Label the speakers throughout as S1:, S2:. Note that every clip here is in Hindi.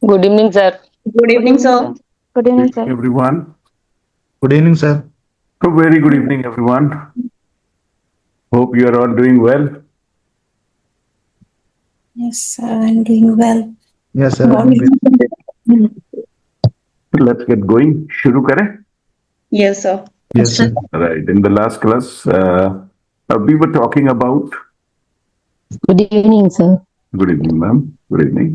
S1: Good evening, sir.
S2: Good evening, sir.
S3: Good evening, sir.
S4: Everyone.
S5: Good evening, sir.
S4: So very good evening, everyone. Hope you are all doing well.
S3: Yes, sir, I'm doing well.
S5: Yes, sir.
S4: Let's get going. शुरू करें?
S2: Yes, sir.
S5: Yes, sir.
S4: Right. In the last class, we were talking about.
S1: Good evening, sir.
S4: Good evening, ma'am. Good evening.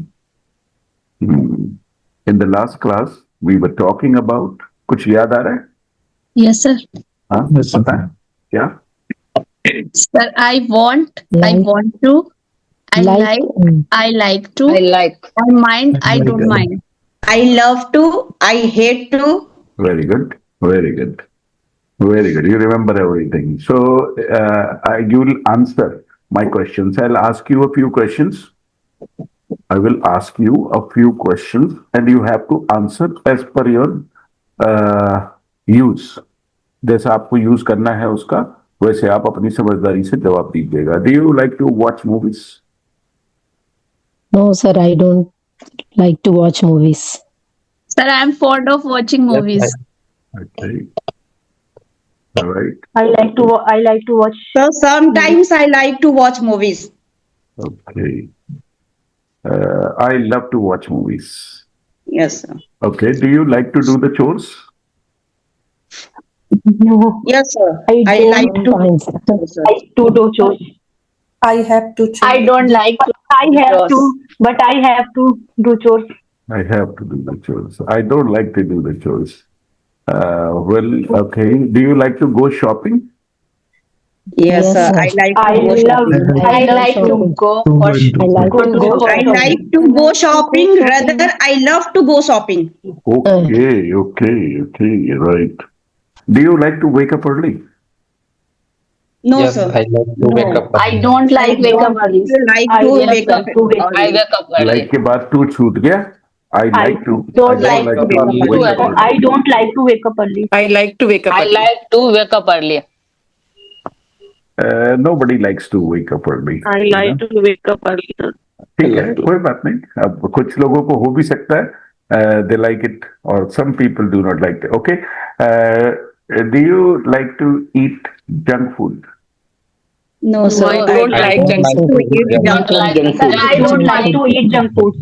S4: In the last class, we were talking about. कुछ याद आ रहा है?
S3: Yes, sir.
S4: हाँ,
S5: Yes, sir.
S4: पता है? क्या?
S3: Sir, I want to, I like to,
S1: I like.
S3: I mind, I don't mind.
S2: I love to. I hate to.
S4: Very good. Very good. Very good. You remember everything. So you'll answer my questions. I'll ask you a few questions. I will ask you a few questions, and you have to answer as per your use. जैसा आपको यूज करना है उसका वैसे आप अपनी समझदारी से जवाब दीजिएगा. Do you like to watch movies?
S1: No, sir, I don't like to watch movies.
S3: Sir, I'm fond of watching movies.
S4: Okay. All right.
S6: I like to watch.
S2: So sometimes I like to watch movies.
S4: Okay. I love to watch movies.
S2: Yes, sir.
S4: Okay. Do you like to do the chores?
S6: No,
S2: Yes, sir. I
S6: don't
S2: like to.
S1: Fine, sir.
S2: Yes,
S6: to do chores.
S3: I have to choose.
S6: I don't like. I have to, but I have to do chores.
S4: I have to do the chores. I don't like to do the chores. Well, okay. Do you like to go shopping?
S2: Yes, sir.
S1: sir.
S2: I like to
S6: I
S2: go
S6: love.
S2: shopping.
S6: I like to go.
S1: I like
S6: Go
S1: to
S6: to
S1: go
S2: I like to go shopping. Rather, I love to go shopping.
S4: Okay, right. Do you like to wake up early?
S2: No,
S7: Yes,
S2: sir.
S7: I like to wake up.
S6: I don't like wake up early.
S2: Like
S6: I
S2: to
S6: like
S2: wake up
S6: to wake
S2: early.
S1: I wake up early.
S4: Like के बाद टू छूट गया. I like to.
S6: don't
S4: I
S6: like
S4: don't
S6: to
S4: like to
S6: wake
S4: wake
S6: up.
S4: up
S6: I
S4: early.
S6: don't like to wake up early.
S8: I like to wake up.
S1: I like to wake up early.
S4: Nobody likes to wake up early.
S8: I like to wake up early.
S4: ठीक है, कोई बात नहीं. अब कुछ लोगों को हो भी सकता है. They like it, or some people do not like it. Okay. Do you like to eat junk food?
S2: No, sir.
S8: I don't like junk food.
S1: Don't like
S6: Sir, I don't like to eat junk food.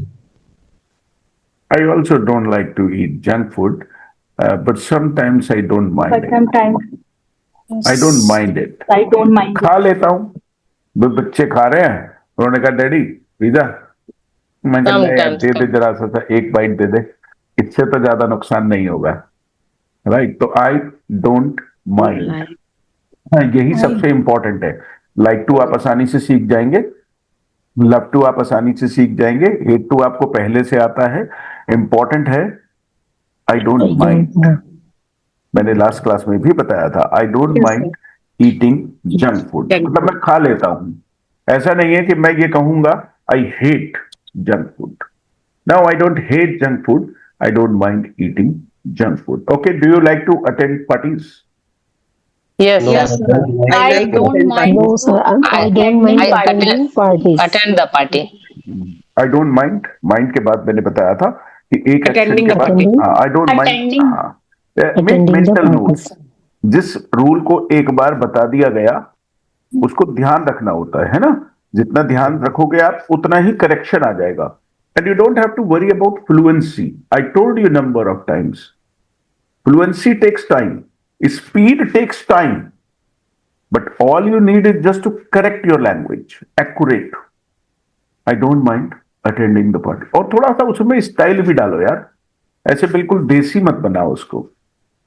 S4: I also don't like to eat junk food, but sometimes I don't mind
S6: But
S4: it.
S6: sometimes
S4: I don't mind it.
S6: I don't mind.
S4: खा लेता हूँ. बच्चे खा रहे हैं, उन्होंने कहा डैडी पिज्जा. मैं कहा नहीं यार, दे दे जरा सा एक बाइट दे दे, इससे तो ज्यादा नुकसान नहीं होगा. राइट. तो आई डोंट माइंड. यही सबसे इम्पोर्टेंट है. लाइक टू आप आसानी से सीख जाएंगे. लव टू आप आसानी से सीख जाएंगे. हेट टू आपको पहले से आता है. इम्पोर्टेंट है आई डोंट माइंड. मैंने लास्ट क्लास में भी बताया था. आई don't mind eating junk food. मतलब मैं खा लेता हूं. ऐसा नहीं है कि मैं ये कहूंगा I hate junk food. Now I don't hate junk food. I don't mind eating junk food. Okay. Do you like to attend parties?
S1: Yes,
S2: Yes, sir.
S6: I
S2: like
S6: don't
S2: attend
S6: mind.
S1: No, sir. I don't mind attending parties.
S8: Attend the party.
S4: I don't mind. Mind के बाद मैंने बताया था कि एक एक्शन
S8: Attending
S4: के
S8: the
S4: बाद
S8: party.
S4: I don't
S6: Attending.
S4: Mind.
S1: Attending the
S4: mental
S1: parties.
S4: Notes. जिस रूल को एक बार बता दिया गया उसको ध्यान रखना होता है ना. जितना ध्यान रखोगे आप उतना ही करेक्शन आ जाएगा. And you don't have to worry about fluency. I told you number of times. Fluency takes time. Speed takes time. But all you need is just to correct your language accurate. I don't mind attending the party. और थोड़ा सा उसमें स्टाइल भी डालो यार. ऐसे बिल्कुल देसी मत बनाओ उसको.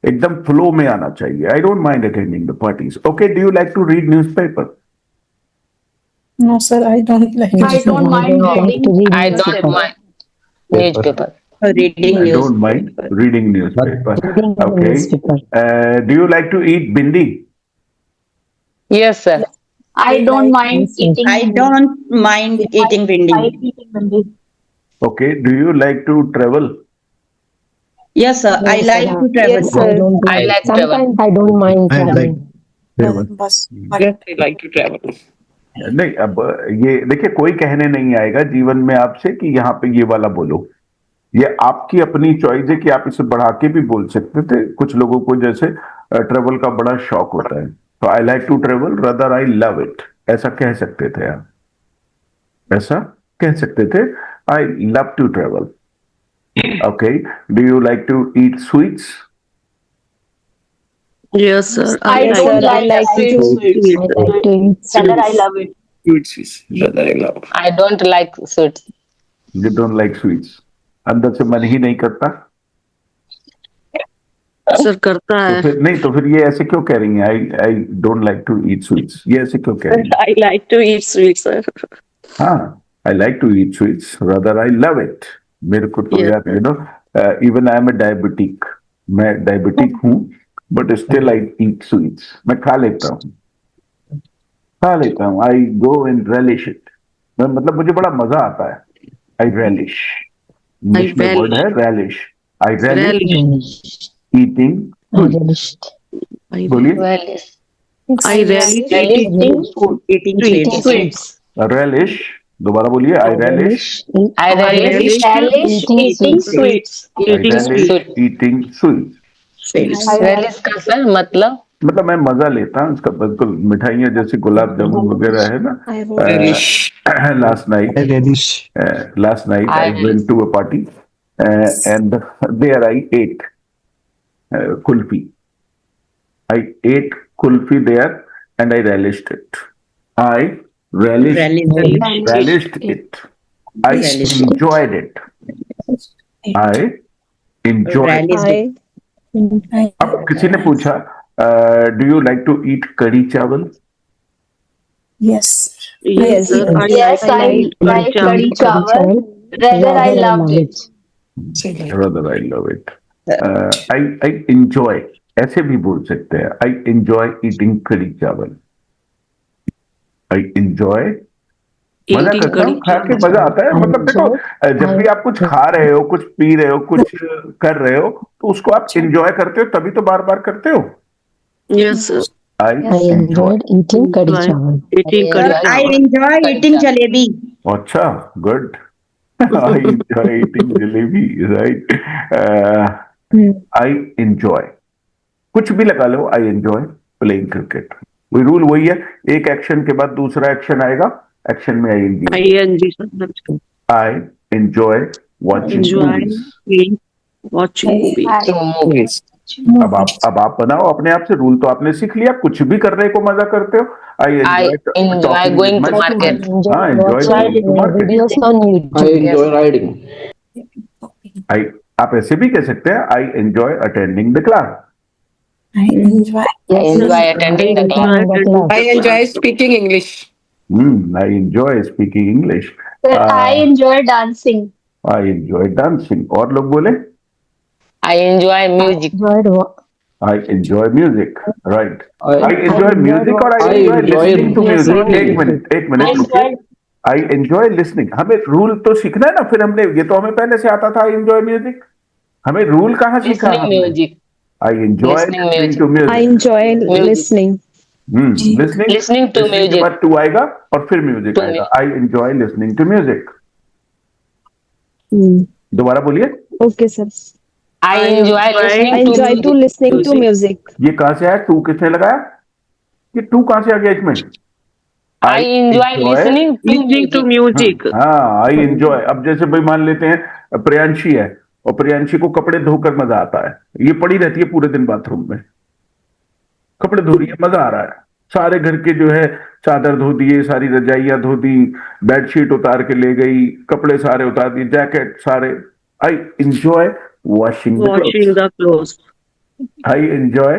S4: एकदम फ्लो में आना चाहिए. I don't mind attending the parties. Okay. Do you like to read newspaper?
S3: No, sir, I don't like
S6: I don't mind reading.
S1: I
S8: don't
S1: don't mind newspaper.
S2: Reading
S4: I
S2: news.
S4: don't mind reading newspaper.
S1: Reading the
S4: Okay.
S1: newspaper.
S4: Do you like to eat bindi?
S1: Yes, sir.
S6: I don't mind eating.
S2: I don't mind eating bindi.
S6: I eating bindi.
S4: Okay. Do you like to travel?
S2: Yes, sir. I
S1: Yes,
S2: like
S1: sir.
S2: to travel.
S6: Yes,
S1: I
S6: sir.
S1: don't.
S8: I like travel.
S1: Sometimes I don't mind
S5: I like
S1: traveling.
S5: travel.
S8: Yes, I like to travel.
S4: नहीं. अब ये देखिए कोई कहने नहीं आएगा जीवन में आपसे कि यहाँ पे ये वाला बोलो. ये आपकी अपनी चॉइस है कि आप इसे बढ़ा के भी बोल सकते थे। कुछ लोगों को जैसे ट्रेवल का बड़ा शौक होता है, तो I like to travel rather I love it, ऐसा कह सकते थे आप, ऐसा कह सकते थे, I love to travel. Okay, do you like to eat sweets?
S8: Yes, sir.
S6: I don't like sweets.
S1: I like to eat
S6: Rather, I
S1: sweets.
S6: love it.
S8: Sweets. Rather, I love.
S7: I don't like sweets.
S4: You don't like sweets, अंदर से मन ही नहीं करता?
S8: Sir, करता
S4: तो
S8: है.
S4: फिर नहीं, तो फिर ये ऐसे क्यों कह रही हैं, I don't like to eat sweets, ये ऐसे क्यों कह रही हैं?
S8: I like to eat sweets, sir.
S4: हाँ, I like to eat sweets rather I love it. मेरे को तो
S8: Yes,
S4: यार you know, even I am a diabetic, मैं डायबिटिक हूँ, but still I eat sweets, मैं खा लेता हूँ, I go and relish it, मतलब मुझे बड़ा मजा आता है। आई relish, इंग्लिश में वर्ड है relish, I relish
S1: Relish.
S4: eating
S1: I
S4: sweets।
S1: relished.
S4: बोलिए,
S7: Relish.
S8: I relish eating food.
S2: Eating
S8: Sweets.
S2: sweets.
S4: relish, दोबारा बोलिए, आई relish,
S7: I relish
S1: eating sweets.
S4: I relish eating sweets।
S7: relish का सर मतलब
S4: मतलब मैं मजा लेता हूँ उसका, बिल्कुल मिठाइयाँ जैसे गुलाब जामुन वगैरह है ना।
S8: Relish.
S4: Last night
S5: I relish.
S4: I went to a party and there I ate kulfi. I ate kulfi there and I relished it. I relished it. I enjoyed it. I enjoyed it. अब किसी ने पूछा, do you like to eat kadhi chawal?
S3: Yes.
S8: Yes, sir.
S6: Yes, I like curry chawal. Rather, I loved it.
S4: Rather I love it. I enjoy, ऐसे भी बोल सकते हैं, I enjoy eating कड़ी चावल। I enjoy, मजा
S8: Eating
S4: करता हूँ,
S8: curry
S4: खा के मजा आता है। मतलब देखो, जब भी आप कुछ खा रहे हो, कुछ पी रहे हो, कुछ कर रहे हो, तो उसको आप enjoy करते हो, तभी तो बार बार करते हो।
S8: Yes, sir.
S4: I
S1: I enjoyed eating curry
S8: Enjoy.
S1: chawal.
S8: Eating
S2: Sir,
S8: curry
S2: I
S8: chawal.
S2: enjoy eating jalebi.
S4: अच्छा, good. I enjoy eating jalebi, right? I enjoy, कुछ भी लगा लो, I enjoy playing cricket। वही रूल वही है, एक एक्शन के बाद दूसरा एक्शन आएगा, एक्शन में आएंगी।
S8: ING, sir.
S4: I enjoy watching
S8: Enjoy
S4: movies।
S8: watching movies.
S4: अब आप बनाओ अपने आप से रूल, तो आपने सीख लिया, कुछ भी करने को मजा करते हो। I
S7: enjoy going to market.
S4: हाँ, enjoy going to market।
S1: Videos on YouTube.
S4: आप ऐसे भी कह सकते हैं, I enjoy attending the class।
S3: I enjoy.
S7: I enjoy attending the class.
S8: I enjoy speaking English.
S4: I enjoy speaking English।
S6: Sir, I enjoy dancing.
S4: I enjoy dancing। और लोग बोले,
S7: I enjoy music.
S1: Enjoyed
S4: I enjoy music, right? I enjoy music और I enjoy listening to music। एक मिनट रुकिए। I enjoy listening, हमें रूल तो सीखना है ना, फिर हमने ये तो हमें पहले से आता था, I enjoy music, हमें रूल कहाँ सीखा
S7: Listening
S4: हमने?
S7: music.
S4: I enjoy
S7: Listening
S4: listening to music।
S3: I enjoy listening.
S7: Listening to
S4: के
S7: music.
S4: बाद to आएगा और फिर म्यूजिक
S7: To
S4: आएगा। I enjoy listening to music।
S3: Hmm.
S4: दोबारा बोलिए।
S3: Okay, sir.
S7: I enjoy
S3: I
S7: listening
S3: enjoy
S7: to
S3: to listening to music.
S4: ये कहाँ से आया, टू किसने लगाया? ये टू कहाँ से आ गया इसमें?
S7: I enjoy listening to music.
S4: हाँ, I enjoy। अब जैसे भाई मान लेते हैं प्रियांशी है, और प्रियांशी को कपड़े धोकर मजा आता है, ये पड़ी रहती है पूरे दिन बाथरूम में, कपड़े धो रही है, मजा आ रहा है, सारे घर के जो है चादर धो दिए, सारी रजाइयां धो दी, बेडशीट उतार के ले गई, कपड़े सारे उतार दिए, जैकेट सारे। I enjoy washing
S8: the clothes.
S4: I enjoy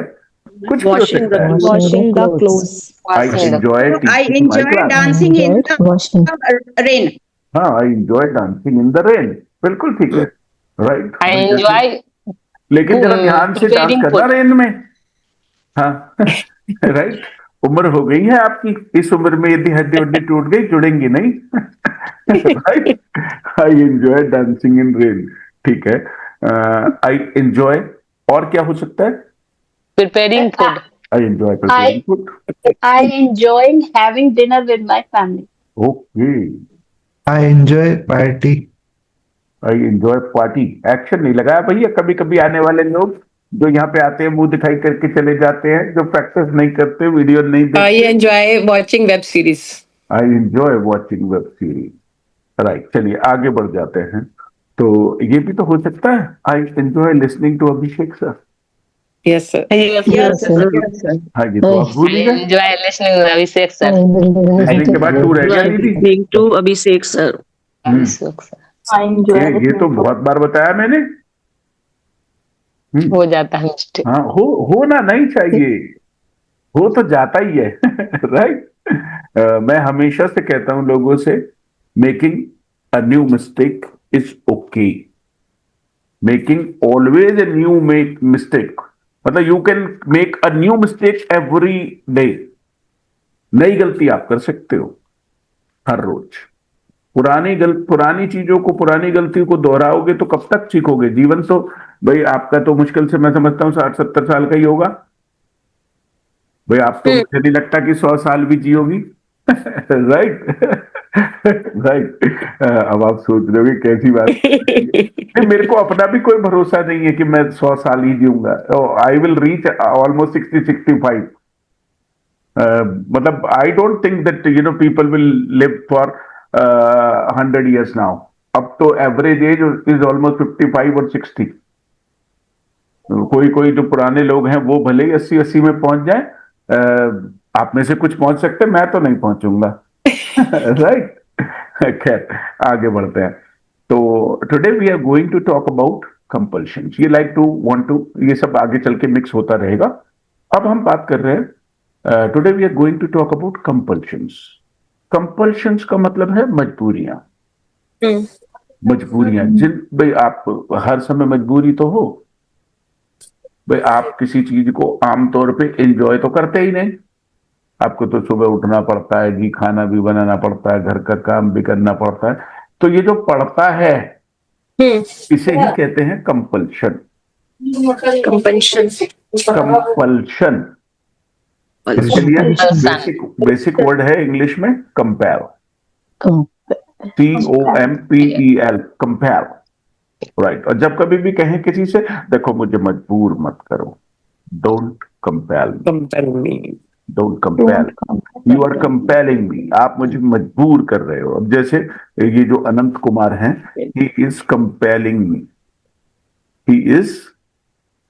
S4: कुछ भी हो
S8: Washing
S4: सकता है।
S3: Washing the clothes.
S4: I enjoy
S2: I enjoy dancing in
S1: washing.
S2: the rain.
S4: हाँ, I enjoy dancing in the rain, बिल्कुल ठीक है, राइट।
S7: I enjoy
S4: लेकिन जरा ध्यान से डांस
S7: preparing
S4: करना
S7: food.
S4: रेन में। हाँ राइट, उम्र हो गई है आपकी, इस उम्र में यदि हड्डी वड्डी टूट गई जुड़ेंगी नहीं। Right, I enjoy dancing in rain, ठीक है। आई एंजॉय, और क्या हो सकता है?
S7: preparing food.
S4: I enjoy preparing food.
S6: I enjoy having dinner with my family.
S4: Okay,
S5: I enjoy party.
S4: I enjoy party. Action नहीं लगाया भैया। कभी कभी आने वाले लोग जो यहाँ पे आते हैं मुंह दिखाई करके चले जाते हैं, जो प्रैक्टिस नहीं करते, वीडियो नहीं देखते।
S8: I enjoy watching web series.
S4: I enjoy watching web series. Right, चलिए आगे बढ़ जाते हैं। तो ये भी तो हो सकता है, I enjoy listening to Abhishek sir.
S8: Yes, sir.
S7: Yes,
S1: Yes, sir.
S4: हाँ, ये तो आप भूल
S7: I
S4: ही गए।
S7: enjoy listening to Abhishek sir.
S4: Listening के बाद टू रह गया दीदी।
S8: Listening to Abhishek sir.
S7: Abhishek sir.
S4: ये तो बहुत बार बताया मैंने।
S7: हो जाता है मिस्टेक।
S4: हाँ, होना नहीं चाहिए, हो तो जाता ही है। राइट। मैं हमेशा से कहता हूं लोगों से, making a new mistake is okay, making always a new mistake, मतलब you can make a new mistake every day. नई गलती आप कर सकते हो हर रोज। पुरानी चीजों को, पुरानी गलतियों को दोहराओगे तो कब तक सीखोगे? जीवन तो भाई आपका तो मुश्किल से मैं समझता हूं 60-70 साल का ही होगा भाई। आप तो मुझे नहीं लगता कि 100 साल भी जियोगी। राइट। राइट। अब आप सोच रहे हो कैसी बात। मेरे को अपना भी कोई भरोसा नहीं है कि मैं 100 साल ही जीऊंगा। I will reach almost 60-65। मतलब I don't think that people will live for 100 years now. अब तो एवरेज एज इज ऑलमोस्ट 55 और 60। कोई जो पुराने लोग हैं वो भले ही 80 में पहुंच जाए। आप में से कुछ पहुंच सकते, मैं तो नहीं पहुंचूंगा। राइट। खैर आगे बढ़ते हैं। तो today we are going to talk about compulsions. ये लाइक टू वांट टू, ये सब आगे चल के मिक्स होता रहेगा। अब हम बात कर रहे हैं, today we are going to talk about compulsions. Compulsions का मतलब है मजबूरियां। मजबूरियां जिन भाई आप हर समय मजबूरी तो हो भाई, आप किसी चीज को आमतौर पे एंजॉय तो करते ही नहीं। आपको तो सुबह उठना पड़ता है जी, खाना भी बनाना पड़ता है, घर का काम भी करना पड़ता है। तो ये जो पड़ता है इसे ही कहते हैं कंपल्शन। कंपल्शन इसके लिए बेसिक वर्ड है इंग्लिश में कंपेल। COMPEL, compel. राइट। और जब कभी भी कहें किसी से, देखो मुझे मजबूर मत करो, don't compel me,
S8: Compel me.
S4: Don't compel, you are compelling me, आप मुझे मजबूर कर रहे हो। अब जैसे ये जो अनंत कुमार हैं, he is compelling me, he is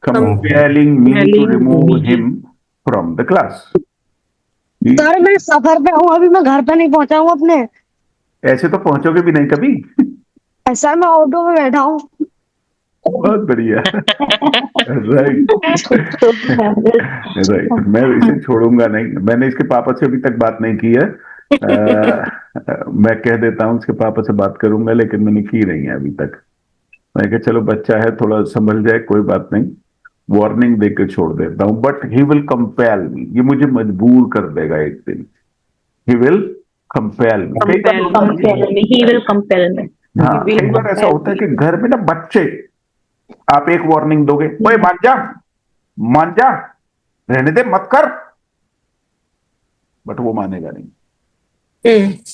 S4: compelling me to remove him from the class.
S3: Sir मैं सफर पे हूँ, अभी मैं घर पे नहीं पहुंचा हूँ अपने।
S4: ऐसे तो पहुंचोगे भी नहीं कभी।
S3: सर मैं ऑटो में बैठा हूँ।
S4: बहुत बढ़िया। राइट। राइट। मैं इसे छोड़ूंगा नहीं। मैंने इसके पापा से अभी तक बात नहीं की है। मैं कह देता हूँ इसके पापा से बात करूंगा, लेकिन मैंने की नहीं है अभी तक। मैं कहा चलो बच्चा है, थोड़ा संभल जाए, कोई बात नहीं, वार्निंग देकर छोड़ देता हूँ। बट ही विल कंपेल मी, ये मुझे मजबूर कर देगा एक दिन। He will compel me.
S6: He will compel me.
S4: हाँ, कई बार ऐसा होता है कि घर में ना बच्चे, आप एक वार्निंग दोगे, ओए मान जा, रहने दे, मत कर, बट वो मानेगा नहीं।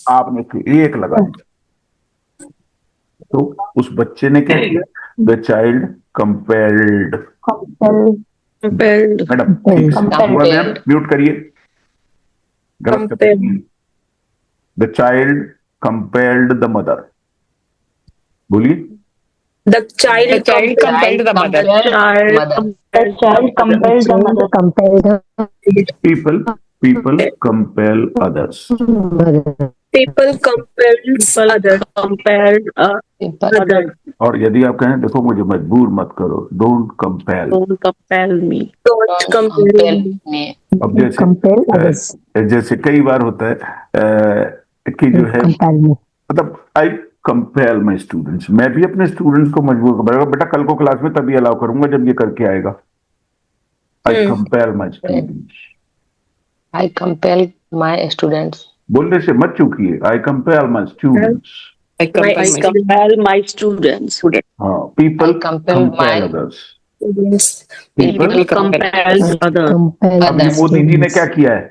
S4: आपने फिर एक लगा दिया तो उस बच्चे ने क्या किया? The child compelled. Madam mute करिए, गलत कर। The child compelled the mother. बोलिए।
S3: The child compelled the mother.
S6: The child compelled the mother.
S4: People compel others.
S3: People compelled others.
S4: और यदि आप कहें देखो मुझे मजबूर मत करो, don't compel.
S8: Don't compel me.
S3: Don't compel me.
S4: अब जैसे कई बार होता है कि जो है, मतलब आई कंपेल माई स्टूडेंट्स, मैं भी अपने स्टूडेंट्स को मजबूर करूंगा, बेटा कल को क्लास में तभी अलाउ करूंगा जब ये करके आएगा। I compel my students.
S7: I compel my students.
S4: बोलने से मत चूकिए, I compel my students.
S8: I compel my students.
S4: हाँ, people
S7: I compel
S4: compel
S7: my
S4: others.
S8: People compel others.
S4: अब ये मोदी जी ने क्या किया है?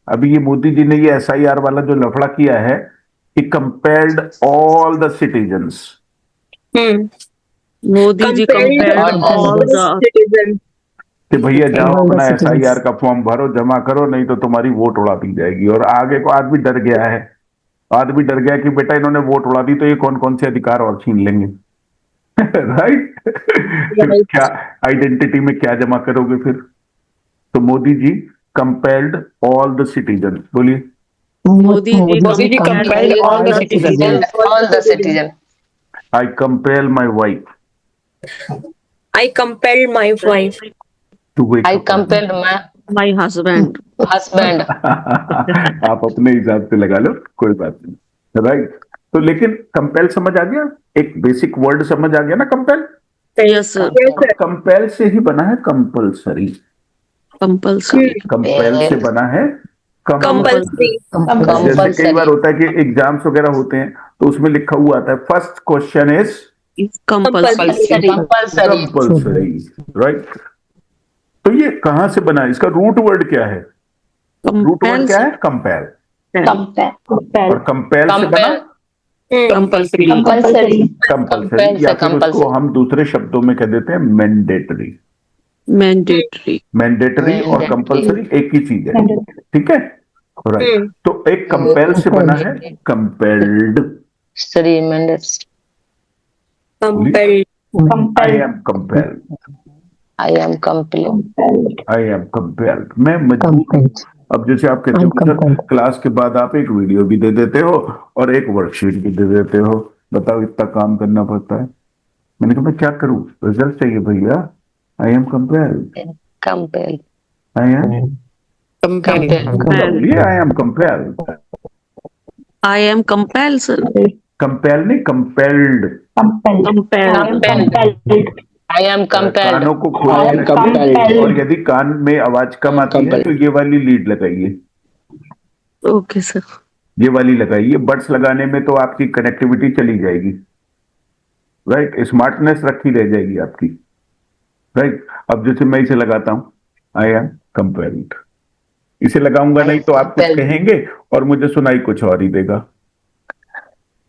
S4: अभी ये मोदी जी ने ये SIR वाला जो लफड़ा किया है, he compelled all the citizens
S8: Modi ji compared all the
S6: citizens.
S4: कि भैया जाओ
S1: All the
S4: अपना
S1: citizens.
S4: SIR का फॉर्म भरो, जमा करो, नहीं तो तुम्हारी वोट उड़ा दी जाएगी। और आगे को आदमी डर गया है, आदमी डर गया कि बेटा इन्होंने वोट उड़ा दी तो ये कौन कौन से अधिकार और छीन लेंगे। राइट। फिर क्या आइडेंटिटी में क्या जमा करोगे फिर? तो Modi ji compelled all the citizen, बोलिए।
S8: Modi ji
S7: Modi ji
S8: compelled all the citizens.
S7: all the citizens.
S4: I compel my wife
S6: I compelled my wife
S4: to wake
S7: I compelled my
S8: My husband.
S7: husband.
S4: आप अपने हिसाब से लगा लो, कोई बात नहीं। राइट। तो लेकिन कंपेल समझ आ गया, एक बेसिक वर्ड समझ आ गया ना, कंपेल।
S8: Yes, sir.
S4: कंपेल से ही बना है कंपल्सरी।
S8: Compulsory.
S4: कंपेल से बना है
S6: compulsory.
S4: जैसे कई बार होता है कि एग्जाम्स वगैरह होते हैं तो उसमें लिखा हुआ आता है first question is
S8: Is compulsory.
S7: Compulsory.
S4: Compulsory. Right. तो ये कहां से बना है, इसका रूट वर्ड क्या है? रूट वर्ड क्या है? कंपेल। और कंपेल से बना
S8: Compulsory.
S6: Compulsory.
S4: कंपल्सरी, या फिर उसको हम दूसरे शब्दों में कह देते हैं मैंडेटरी।
S8: Mandatory.
S4: मैंडेटरी और कंपल्सरी एक ही चीज है, ठीक है। राइट। तो एक कंपेल से बना है compelled.
S7: Sorry, mandatory.
S6: Compelled.
S4: I am compelled,
S7: I am compelled.
S4: I am compelled, मैं मजबूर।
S1: Compelled.
S4: अब जैसे आप कहते हो कि सर क्लास के बाद आप एक वीडियो भी दे देते हो और एक वर्कशीट भी दे देते हो, बताओ इतना काम करना पड़ता है। मैंने कहा मैं क्या करूं, रिजल्ट चाहिए भैया। I am compelled,
S7: Compelled.
S4: I am
S7: Compelled.
S4: I am compelled.
S8: I am compelled, sir.
S4: Compel नहीं, compelled.
S8: Compelled.
S7: I am compelled.
S4: कानों को खोलिए और यदि कान में आवाज कम आती है तो ये वाली लीड लगाइए,
S8: Okay, sir.
S4: ये वाली लगाइए। बड्स लगाने में तो आपकी कनेक्टिविटी चली जाएगी। राइट। स्मार्टनेस रखी रह जाएगी आपकी। राइट। अब जैसे मैं इसे लगाता हूं, आई एम कंपेल्ड, इसे लगाऊंगा नहीं तो आप कुछ कहेंगे और मुझे सुनाई कुछ और ही देगा।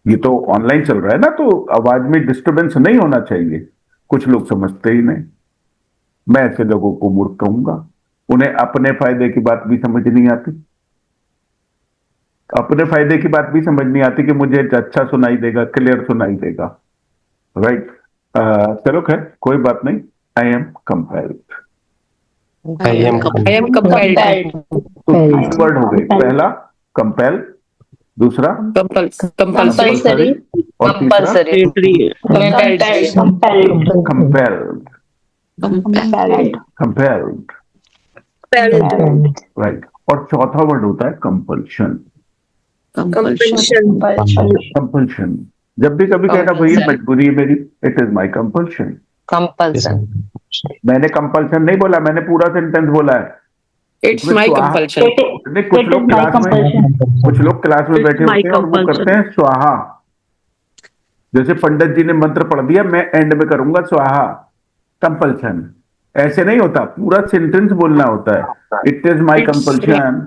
S4: ये तो ऑनलाइन चल रहा है ना, तो आवाज में डिस्टरबेंस नहीं होना चाहिए। कुछ लोग समझते ही नहीं। मैं ऐसे लोगों को मूर्ख कहूंगा, उन्हें अपने फायदे की बात भी समझ नहीं आती। अपने फायदे की बात भी समझ नहीं आती कि मुझे अच्छा सुनाई देगा, क्लियर सुनाई देगा। राइट। चलो खैर कोई बात नहीं। I am compelled.
S7: I am compelled.
S4: तो तीन वर्ड हो गए, पहला कंपेल, दूसरा कंपल्सरी और तीसरा
S7: Compulsory.
S4: कंपेल्ड। कंपेल्ड। राइट। और चौथा वर्ड होता है कंपल्शन।
S8: Compulsion.
S4: कंपल्शन, जब भी कभी कहना भैया मजबूरी है मेरी, it is my compulsion.
S7: Compulsion.
S4: मैंने कंपल्शन नहीं बोला, मैंने पूरा सेंटेंस बोला है।
S9: It's my compulsion.
S4: नहीं, कुछ लोग क्लास में बैठे
S8: my
S4: होते हैं और वो
S8: compulsion.
S4: करते हैं स्वाहा। जैसे पंडित जी ने मंत्र पढ़ दिया, मैं एंड में करूंगा स्वाहा। कंपल्शन ऐसे नहीं होता, पूरा सेंटेंस बोलना होता है। It is my compulsion.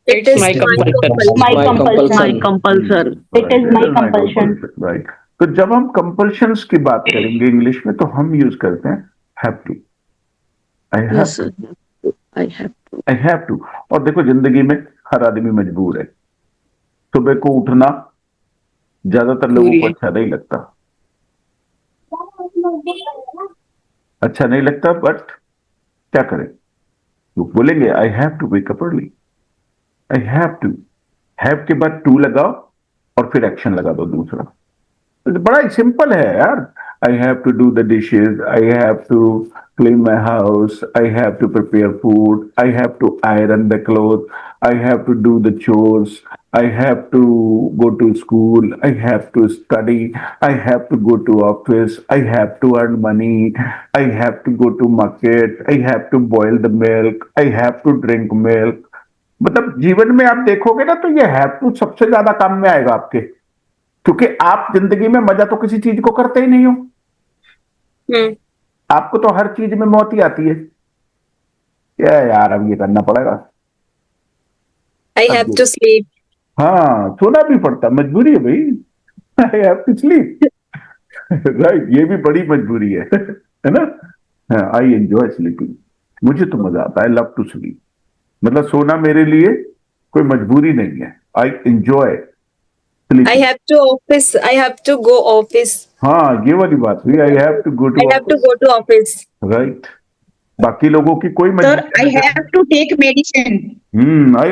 S9: It's my compulsion.
S8: My compulsion.
S6: It is my compulsion.
S4: Right. तो जब हम कंपल्शंस की बात करेंगे इंग्लिश में तो हम यूज करते हैं have to. I
S8: Yes, sir. I have to.
S4: I have to. और देखो जिंदगी में हर आदमी मजबूर है। सुबह को उठना ज्यादातर लोगों को अच्छा नहीं लगता, अच्छा नहीं लगता, बट क्या करें, लोग बोलेंगे I have to wake up early. I have to, have के बाद टू लगाओ और फिर एक्शन लगा दो दूसरा। तो बड़ा ही सिंपल है यार। I have to do the dishes, I have to clean my house, I have to prepare food, I have to iron the clothes, I have to do the chores, I have to go to school, I have to study, I have to go to office, I have to earn money, I have to go to market, I have to boil the milk, I have to drink milk। मतलब जीवन में आप देखोगे ना तो ये हैव टू सबसे ज्यादा काम में आएगा आपके, क्योंकि आप जिंदगी में मजा तो किसी चीज को करते ही नहीं हो। आपको तो हर चीज में मौत ही आती है। क्या यार अब ये करना पड़ेगा।
S6: I have to sleep.
S4: हाँ, सोना भी पड़ता, मजबूरी है भाई। I have to sleep. Right, ये भी बड़ी मजबूरी है ना? आई एंजॉय स्लीपिंग, मुझे तो मजा आता है, लव टू स्लीप। मतलब सोना मेरे लिए कोई मजबूरी नहीं है, I enjoy
S6: I
S4: sleeping.
S6: have to office. I have to go office.
S4: हाँ, ये वाली बात हुई, I have to go
S6: I
S4: to
S6: have to
S4: office,
S6: go to office.
S4: Right. बाकी लोगों की कोई
S2: Sir,
S4: मजबूरी
S2: I
S4: नहीं है।
S2: have to take medicine.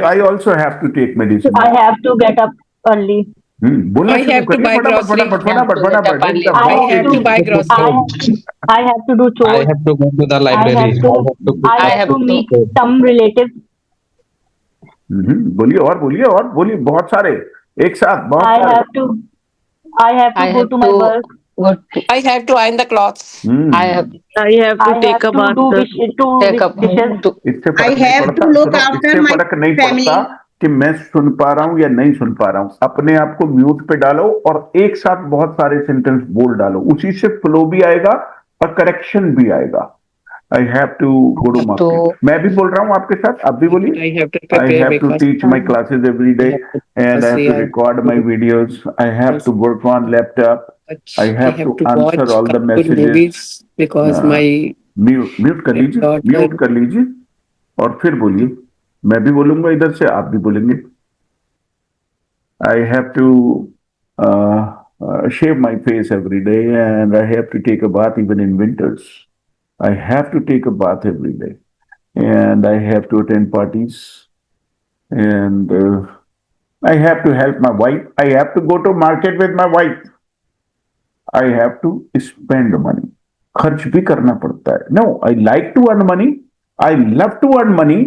S4: I also have to take medicine.
S3: I have to get up early.
S4: बोलना
S9: I
S4: शुरू
S9: have to
S4: करिए,
S9: buy
S4: फटाफट
S9: grocery.
S4: फटाफट फटाफट
S7: Yeah, to get up
S4: फटाफट,
S7: early.
S4: एकदम
S3: I
S9: I
S3: have
S9: have
S3: to
S9: to buy
S3: I
S9: grocery.
S3: I have to do
S5: I
S3: chores.
S5: have to go to the
S3: I
S5: library.
S3: have to I
S7: I
S3: have
S7: have
S3: to
S7: to-
S3: meet some relatives.
S4: बोलिए और बोलिए, बहुत सारे एक साथ, बहुत
S3: I
S4: सारे।
S3: have to
S7: I
S3: go
S7: have
S3: to my
S7: to
S3: work.
S7: go to,
S9: I have to iron the clothes.
S7: I have
S8: I have to
S3: I
S8: take
S3: have
S8: a
S3: to
S8: bath,
S3: do
S8: sir.
S7: take up
S3: dishes.
S7: to
S4: इससे
S2: I
S4: फर्क नहीं
S2: have
S4: पड़ता,
S2: to look
S4: सुनो,
S2: after
S4: इससे
S2: my
S4: फर्क नहीं
S2: family.
S4: पड़ता कि मैं सुन पा रहा हूं या नहीं सुन पा रहा हूं। अपने आप को म्यूट पे डालो और एक साथ बहुत सारे सेंटेंस बोल डालो, उसी से फ्लो भी आएगा और करेक्शन भी आएगा। I have to go to market, मैं भी बोल रहा हूँ आपके साथ, आप भी बोलिए।
S9: I have to
S4: I
S9: prepare
S4: have to
S9: breakfast.
S4: teach my classes every day and I have to record my videos. I have to work on laptop. I have to answer
S9: watch
S4: all the
S9: good
S4: messages.
S9: movies because
S4: हाँ।
S9: my
S4: म्यूट कर लीजिए,
S9: daughter-
S4: म्यूट कर लीजिए और फिर बोलिए। मैं भी बोलूंगा इधर से, आप भी बोलेंगे। I have to shave my face every day and I have to take a bath even in winters. I have to take a bath every day and I have to attend parties and I have to help my wife. I have to go to market with my wife. I have to spend money. खर्च भी करना पड़ता है। No, I like to earn money. I love to earn money,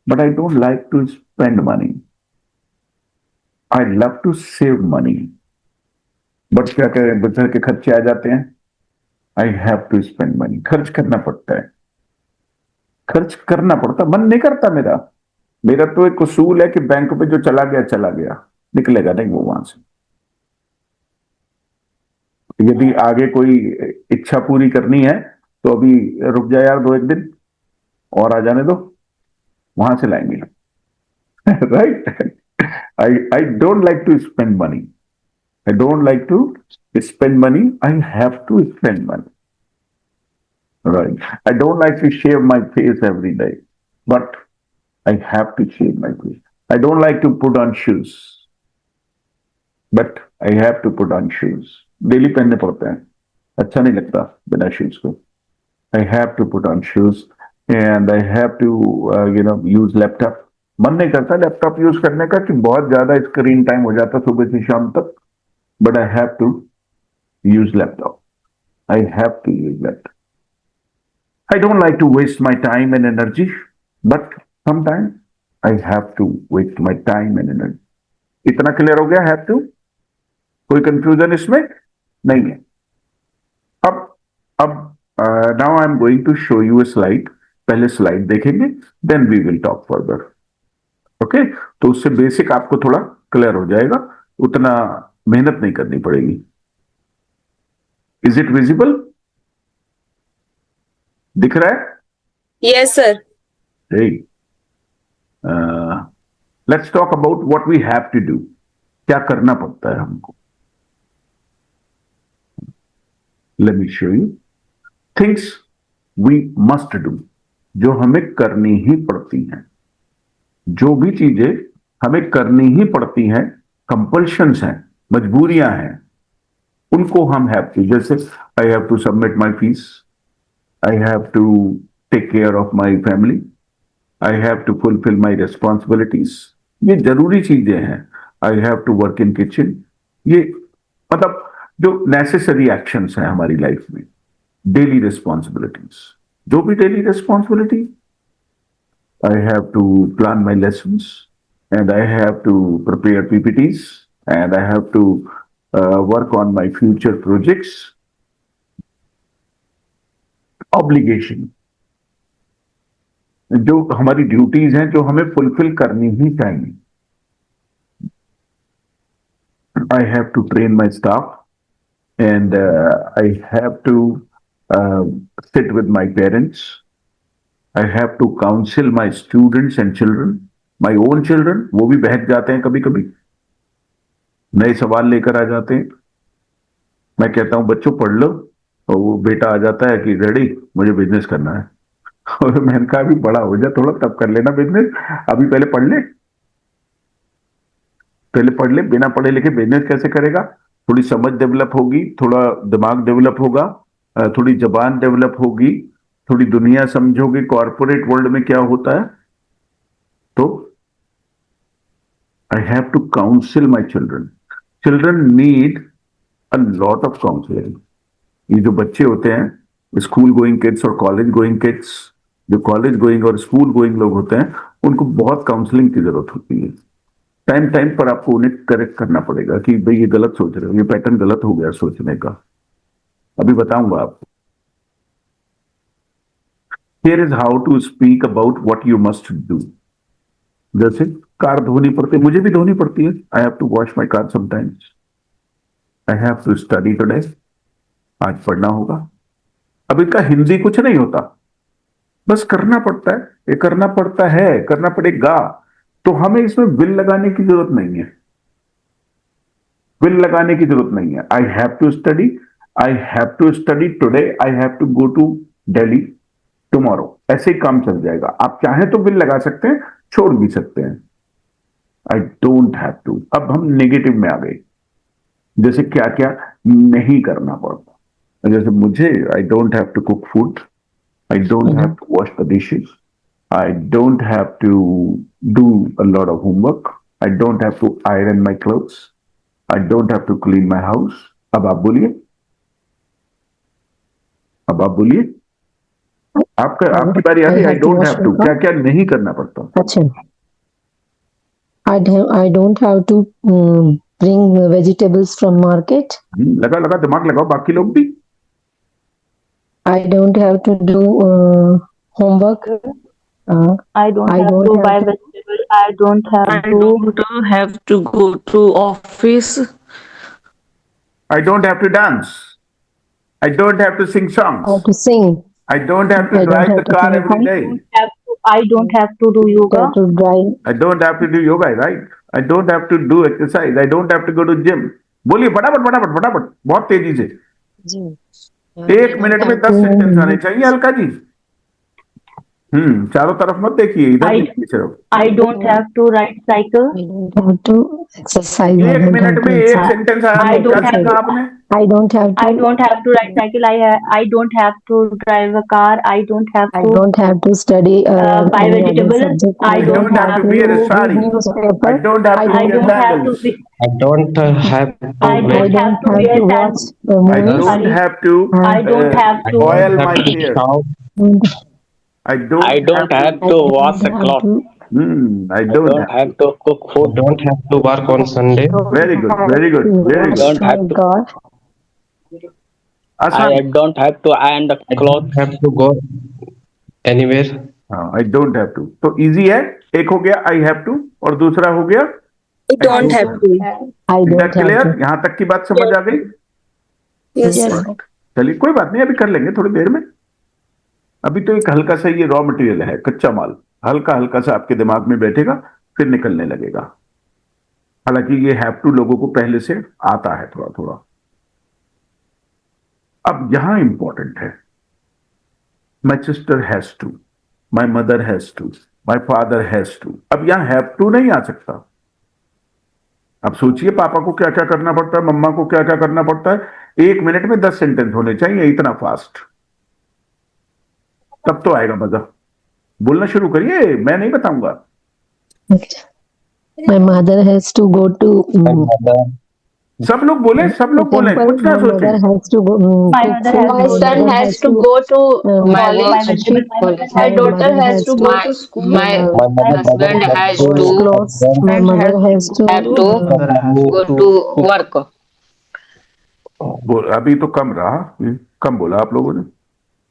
S4: but I don't like to spend money. I love to save money. But क्या करें, बचत के खर्चे आ जाते हैं। I have to spend money. खर्च करना पड़ता है, खर्च करना पड़ता, मन नहीं करता मेरा। मेरा तो एक उसूल है कि बैंक पे जो चला गया, निकलेगा नहीं वो वहां से। यदि आगे कोई इच्छा पूरी करनी है तो अभी रुक जा यार, 2-1 दिन और आ जाने दो, वहां से लाएंगे। Right, I don't like to spend money, I don't like to spend money, I have to spend money. Right, I don't like to shave my face every day, but I have to shave my face. I don't like to put on shoes, but I have to put on shoes. Daily पहनने पड़ते हैं, अच्छा नहीं लगता बिना शूज को। I have to put on shoes and I have to use laptop. मन नहीं करता लैपटॉप यूज करने का कि बहुत ज्यादा स्क्रीन टाइम हो जाता सुबह से शाम तक, but I have to use laptop. I have to use laptop. I don't like to waste my time and energy, but sometime I have to waste my time and energy. इतना क्लियर हो गया? हैव टू, कोई कंफ्यूजन इसमें नहीं है। अब now I am going to show you a slide. पहले स्लाइड देखेंगे, then we will talk further. Okay, तो उससे बेसिक आपको थोड़ा क्लियर हो जाएगा, उतना मेहनत नहीं करनी पड़ेगी। Is it visible? दिख रहा है?
S6: Yes, sir.
S4: Hey, let's talk about what we have to do. क्या करना पड़ता है हमको? Let me show you things we must do, जो हमें करनी ही पड़ती हैं। जो भी चीजें हमें करनी ही पड़ती हैं, कंपल्शंस हैं, मजबूरियां हैं, उनको हम हैव टू। जैसे I have to submit my fees, I have to take care of my family, I have to fulfil my responsibilities. ये जरूरी चीजें हैं। I have to work in kitchen, ये मतलब जो नेसेसरी एक्शंस हैं हमारी लाइफ में। डेली रिस्पॉन्सिबिलिटीज, जो भी daily responsibility, I have to plan my lessons and I have to prepare PPTs and I have to work on my future projects. Obligation, जो हमारी ड्यूटीज हैं जो हमें फुलफिल करनी ही चाहिए। I have to train my staff and I have to sit with my parents. I have to counsel my students and children, my own children. वो भी बहक जाते हैं कभी कभी, नए सवाल लेकर आ जाते हैं। मैं कहता हूं बच्चों पढ़ लो, और वो बेटा आ जाता है कि डैडी मुझे बिजनेस करना है। और मैंने कहा अभी बड़ा हो जा थोड़ा, तब कर लेना बिजनेस, अभी पहले पढ़ ले, पहले पढ़ ले। बिना पढ़े लिखे बिजनेस कैसे करेगा? थोड़ी समझ डेवलप होगी, थोड़ा दिमाग डेवलप होगा, थोड़ी जबान डेवलप होगी, थोड़ी दुनिया समझोगे कॉर्पोरेट वर्ल्ड में क्या होता है। तो I have to counsel my children. Children need a lot of counselling. ये जो बच्चे होते हैं स्कूल गोइंग किड्स और कॉलेज गोइंग किड्स, जो कॉलेज गोइंग और स्कूल गोइंग लोग होते हैं, उनको बहुत काउंसलिंग की जरूरत होती है। टाइम टाइम पर आपको उन्हें करेक्ट करना पड़ेगा कि भाई ये गलत सोच रहे हो, ये पैटर्न गलत हो गया सोचने का। अभी बताऊंगा आपको। Here is how to speak about what you must do. जैसे कार धोनी पड़ती है, मुझे भी धोनी पड़ती है। I have to wash my car sometimes. I have to study today. आज पढ़ना होगा। अब इसका हिंदी कुछ नहीं होता, बस करना पड़ता है। ये करना पड़ता है, करना पड़ेगा। तो हमें इसमें विल लगाने की जरूरत नहीं है, विल लगाने की जरूरत नहीं है। I have to study, I have to study today, I have to go to Delhi tomorrow. ऐसे ही काम चल जाएगा। आप चाहें तो विल लगा सकते हैं, छोड़ भी सकते हैं। I don't have to. अब हम नेगेटिव में आ गए, जैसे क्या क्या नहीं करना पड़ता। जैसे मुझे I don't have to cook food, I don't have to wash the dishes, I don't have to do a lot of homework, I don't have to iron my clothes, I don't have to clean my house. अब आप बोलिए, अब आप बोलिए, आपकी बारी आ गई। आई डोंट हैव टू, क्या क्या नहीं करना पड़ता।
S1: अच्छा, I don't have to bring vegetables from market.
S4: लगा लगा दिमाग लगाओ, बाकी लोग भी।
S6: I don't have to do homework.
S3: I don't
S6: I
S3: have
S6: don't
S3: to
S6: have
S3: buy
S6: to-
S3: vegetable. I don't have
S8: I
S3: to.
S8: don't have to go to office.
S4: I don't have to dance, I don't have to sing songs,
S6: How to sing.
S4: I don't have to
S6: I don't
S4: drive
S6: have
S4: the
S6: to
S4: car
S6: sing.
S4: every day,
S3: I don't have to do yoga.
S6: How to drive.
S4: I don't have to do yoga, right? I don't have to do exercise, I don't have to go to gym. बोलिए फटाफट फटाफट फटाफट, बहुत तेजी से। एक मिनट में 10 सेंटेंस आने चाहिए अलका जी। चारों तरफ मत देखिए, इधर देखिए सिर्फ।
S3: I don't have to ride cycle.
S6: I don't have to exercise. I
S4: एक
S6: don't
S4: मिनट
S6: have
S4: में
S6: to
S4: एक
S6: exercise.
S4: सेंटेंस आया
S3: I
S4: तो क्या
S3: don't have
S4: सीखा
S3: to-
S4: आपने?
S6: I don't have to.
S3: I don't have to ride cycle. I don't have to drive a car. I don't have
S6: I
S3: to
S6: don't have to study
S3: buy
S6: any other
S3: vegetable.
S6: subject.
S3: I don't have
S4: to wear a sari.
S6: read newspaper.
S4: I don't have to
S3: I
S4: wear
S3: don't have to
S4: sandals.
S3: be,
S5: I don't have to
S3: I
S6: I
S3: don't
S6: don't
S3: have to
S6: have
S3: wear
S6: to
S3: sandals.
S6: watch
S4: I
S6: movies.
S4: don't have to
S3: I don't have to
S4: oil my hair. I don't have
S10: to wash a cloth.
S4: I
S10: I
S4: don't
S10: don't
S4: have.
S10: have to cook
S5: I
S10: food.
S5: don't have to work on Sunday.
S4: Very good, very good, very good.
S10: Don't have
S6: My
S10: to.
S6: God.
S10: I
S4: आसान।
S10: don't have to iron the
S5: I don't
S10: clothes.
S5: have to go anywhere.
S4: हाँ, I don't have to। तो इजी है। एक हो गया I have to और दूसरा हो गया
S3: I don't have to.
S6: I don't have
S4: clear.
S6: to.
S4: यहाँ तक की बात समझ आ गई?
S3: Yes,
S6: Yes,
S3: sir.
S6: sir.
S4: चलिए कोई बात नहीं, अभी कर लेंगे थोड़ी देर में। अभी तो एक हल्का सा ये रॉ मटेरियल है, कच्चा माल, हल्का हल्का सा आपके दिमाग में बैठेगा, फिर निकलने लगेगा। हालांकि ये हैव टू लोगों को पहले से आता है थोड़ा थोड़ा। अब यहां इंपॉर्टेंट है, my sister has to, my mother has to, my father has to. अब यहां हैव टू नहीं आ सकता। अब सोचिए पापा को क्या क्या करना पड़ता है, मम्मा को क्या क्या करना पड़ता है। एक मिनट में 10 सेंटेंस होने चाहिए, इतना फास्ट, तब तो आएगा मजा। बोलना शुरू करिए, मैं नहीं बताऊंगा।
S6: My mother has to go to
S4: सब लोग बोले, सब लोग बोले,
S6: temple.
S4: कुछ ना
S6: My mother
S4: सोचे।
S6: has to go.
S3: My
S6: cook
S3: mother
S6: food.
S3: has-
S7: My son
S6: mother
S7: has to go to
S6: my
S7: college.
S6: work.
S7: My daughter
S6: mother
S7: has to go
S6: My-
S7: to school. My
S6: my
S7: husband has
S6: wash
S7: to
S6: clothes. My mother has to.
S7: go to work.
S4: अभी तो कम रहा, कम बोला आप लोगों ने।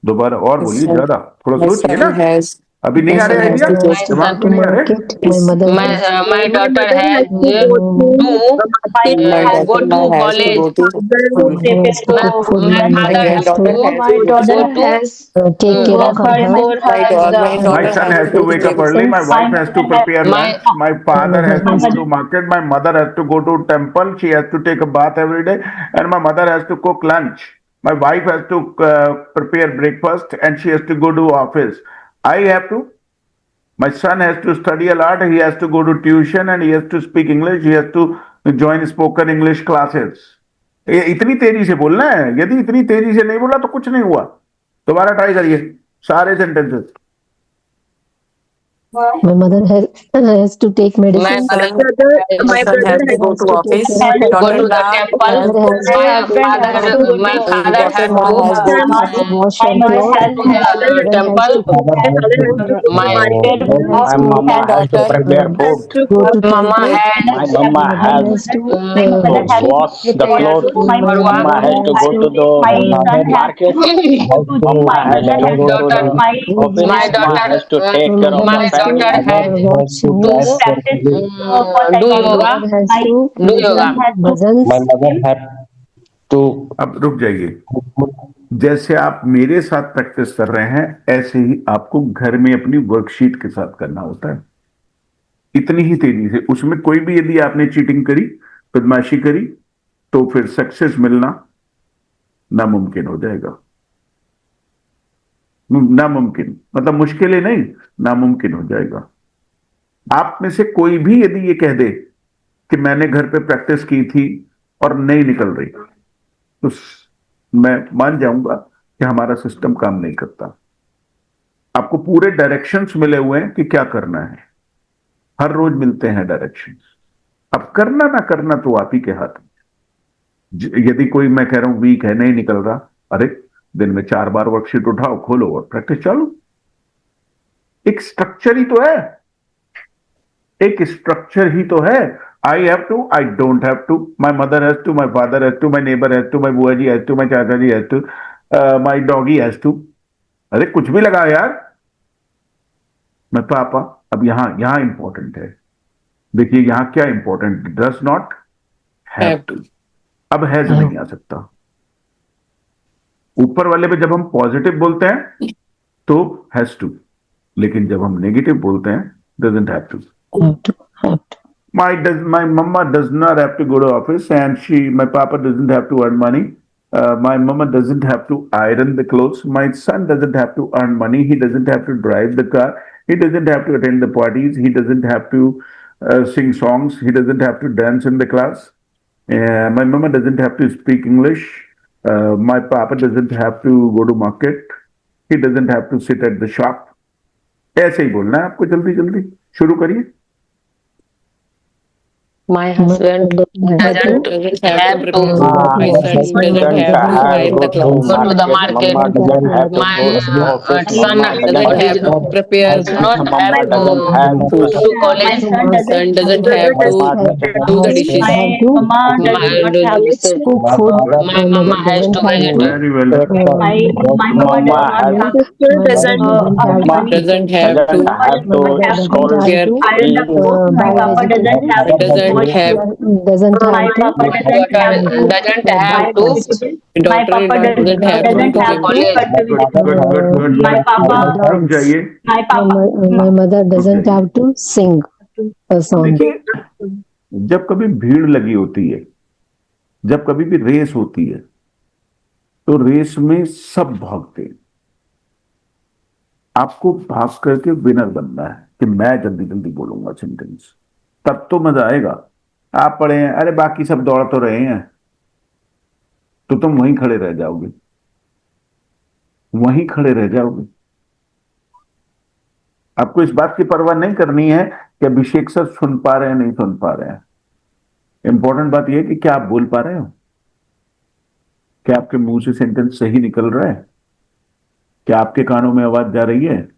S4: दोबारा और बोलिए,
S9: Yes, sir.
S4: ज्यादा, थोड़ा
S9: My
S4: सोचिए ना।
S9: son has
S4: अभी नहीं आ रहे
S1: My
S4: idea,
S1: son has to
S4: दिमाग
S1: go to
S4: में नहीं आ रहे।
S1: market. My mother
S7: My
S1: has
S7: my daughter
S3: mother
S7: has
S3: has to go
S1: to
S3: to
S9: My
S7: go
S9: daughter
S7: to
S9: has to
S7: college.
S9: go to
S1: my
S9: school.
S1: mother has to cook food.
S7: My
S1: My
S9: My
S7: father
S1: mother has
S7: has
S1: to
S9: granddaughter
S7: to
S9: has
S6: My
S9: to go to
S6: daughter
S7: go
S9: school.
S7: to
S6: has
S1: take care of
S6: work
S1: her
S6: hard
S1: health.
S6: for
S9: My
S6: her
S9: daughter, my
S6: exam.
S4: My
S9: daughter
S4: son
S9: has
S4: has
S9: to
S4: to
S9: go to
S4: wake up early. My
S9: medicine.
S4: wife has to prepare
S7: my
S4: lunch. My father
S1: mother
S4: has to
S1: has
S4: go to market. My mother has to go to temple. She has to take a bath every day, and my mother has to cook lunch. My wife has to prepare breakfast, and she has to go to office. I have to. My son has to study a lot. He has to go to tuition, and he has to speak English. He has to join spoken English classes. ये इतनी तेजी से बोलना है, यदि इतनी तेजी से नहीं बोला तो कुछ नहीं हुआ। दोबारा ट्राई करिए सारे sentences.
S1: My mother has to take
S7: my
S1: medicine.
S7: mother
S9: My
S7: has
S9: son has to go
S1: Has
S9: to
S1: to take
S9: office.
S1: care of her
S7: go to
S1: health.
S7: the temple.
S1: Mother has
S6: My
S7: My
S6: husband has to go
S7: my
S6: to
S7: father
S9: Daughter
S7: has
S9: ma
S7: to
S9: has go to
S1: wash her
S6: my
S1: clothes.
S6: son
S1: Husband has
S7: temple.
S1: to cook.
S7: My
S1: Mother has
S10: My
S1: to
S10: mama has to
S9: daughter
S10: prepare
S1: uh,
S10: food.
S1: go to
S7: mama
S1: temple.
S10: My
S7: has
S10: mama
S1: Mother
S10: has
S1: has to
S10: to wash the clothes.
S1: my
S7: for
S10: Mama
S7: work.
S10: has
S1: mother
S10: to
S1: has
S10: go
S1: to
S10: to the market. Mama has to go to the office.
S7: My
S10: Mama
S7: daughter
S10: has to
S1: my
S10: take care of
S1: mother
S10: her
S7: my
S1: has to
S10: family.
S7: daughter has
S1: watch
S7: to
S1: news.
S7: do
S1: My
S7: yoga.
S1: mother has to
S7: Do yoga.
S1: bhajans.
S5: My mother have to
S4: अब रुक जाइए। जैसे आप मेरे साथ प्रैक्टिस कर रहे हैं, ऐसे ही आपको घर में अपनी वर्कशीट के साथ करना होता है, इतनी ही तेजी से। उसमें कोई भी यदि आपने चीटिंग करी, बदमाशी करी, तो फिर सक्सेस मिलना नामुमकिन हो जाएगा। नामुमकिन मतलब मुश्किल ही नहीं, नामुमकिन हो जाएगा। आप में से कोई भी यदि ये कह दे कि मैंने घर पे प्रैक्टिस की थी और नहीं निकल रही, तो मैं मान जाऊंगा कि हमारा सिस्टम काम नहीं करता। आपको पूरे डायरेक्शंस मिले हुए हैं कि क्या करना है, हर रोज मिलते हैं डायरेक्शंस। अब करना ना करना तो आप ही के हाथ में। यदि कोई, मैं कह रहा हूं वीक है, नहीं निकल रहा, अरे दिन में 4 बार वर्कशीट उठाओ, खोलो और प्रैक्टिस चालू। एक स्ट्रक्चर ही तो है, एक स्ट्रक्चर ही तो है। I have to, I don't have to, my mother has to, my father has to, my neighbour has to, my bua ji has to, my chacha ji has to, my doggy has to. अरे कुछ भी लगा यार। मैं पापा, अब यहां यहां इंपॉर्टेंट है, देखिए यहां क्या important, does not have to. अब हैज नहीं आ सकता। ऊपर वाले पे जब हम पॉजिटिव बोलते हैं तो हैज टू, लेकिन जब हम नेगेटिव बोलते हैं doesn't have to.
S1: Have to.
S4: My mama does not have to go to office, and my papa doesn't have to earn money. My mama doesn't have to iron the clothes. My son doesn't have to earn money. He doesn't have to drive the car. He doesn't have to attend the parties. He doesn't have to sing songs. He doesn't have to dance in the class. My mama doesn't have to speak English. My papa doesn't have to go to market. He doesn't have to sit at the shop. ऐसे ही बोलना है आपको, जल्दी जल्दी शुरू करिए।
S7: My husband doesn't have to
S10: My husband have go to
S7: go to the
S10: market.
S7: market.
S10: Mama doesn't have to
S7: My
S10: go to office.
S7: son
S10: Mama doesn't
S7: does
S10: have
S9: prepare
S7: not
S10: Mama
S7: have
S10: doesn't have
S7: to
S10: to
S7: go to college.
S9: son doesn't have to
S10: Mama doesn't
S9: do the
S1: Has
S9: dishes.
S1: have to
S7: My
S1: cook food.
S7: my
S1: My
S7: mama
S1: mother
S7: has
S1: doesn't
S7: to
S1: have
S7: visit.
S1: to
S4: Very well done.
S10: Mama has
S1: my mother doesn't have
S10: Mama
S1: to
S9: Doesn't have to
S10: doesn't have
S1: my
S10: to
S1: mother doesn't
S10: scroll
S1: have
S9: prepare.
S1: to
S10: tea.
S1: buy vegetables.
S9: Doesn't have
S1: Doesn't have to
S7: Daughter doesn't
S1: cook
S7: have to
S1: breakfast.
S9: daughter doesn't have to
S7: go to
S9: cooking.
S7: college.
S4: Good good good good good. रुक
S1: Dance.
S4: जाइए,
S1: My mother
S4: रुक
S1: doesn't
S4: जाइए।
S1: have to sing a song.
S4: देखिए, जब कभी भीड़ लगी होती है, जब कभी भी रेस होती है, तो रेस में सब भागते हैं। आपको भाग करके विनर बनना है कि मैं जल्दी जल्दी बोलूंगा सेंटेंस, तब तो मजा आएगा। आप पढ़े हैं, अरे बाकी सब दौड़ तो रहे हैं, तो तुम वहीं खड़े रह जाओगे, वहीं खड़े रह जाओगे। आपको इस बात की परवाह नहीं करनी है कि अभिषेक सर सुन पा रहे हैं नहीं सुन पा रहे हैं। इंपॉर्टेंट बात यह है कि क्या आप बोल पा रहे हो, क्या आपके मुंह से सेंटेंस सही निकल रहा है, क्या आपके कानों में आवाज जा रही है।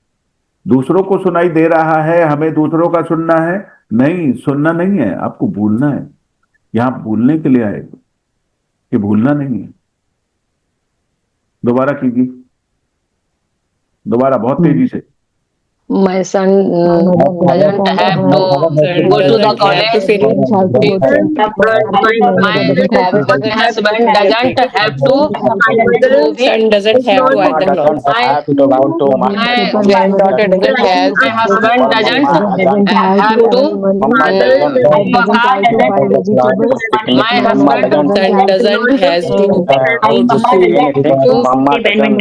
S4: दूसरों को सुनाई दे रहा है, हमें दूसरों का सुनना है, नहीं सुनना नहीं है, आपको भूलना है। यहां भूलने के लिए आए, कि भूलना नहीं है। दोबारा कीजिए, दोबारा बहुत तेजी से।
S7: My son doesn't have to
S9: Son
S7: go to the
S9: doesn't have to
S7: college.
S9: finish.
S7: My husband doesn't have to go
S9: Son doesn't have to
S10: Mama
S9: iron
S10: doesn't
S9: clothes.
S7: my
S10: have to go to
S7: my
S10: market.
S9: Granddaughter doesn't have
S7: my husband doesn't
S10: Mama doesn't
S7: have to
S10: Mama doesn't
S7: drive a car. My
S10: Mama
S7: husband
S10: doesn't
S9: Son doesn't has to go to
S10: see
S9: school.
S10: anything.
S7: to
S10: Mama doesn't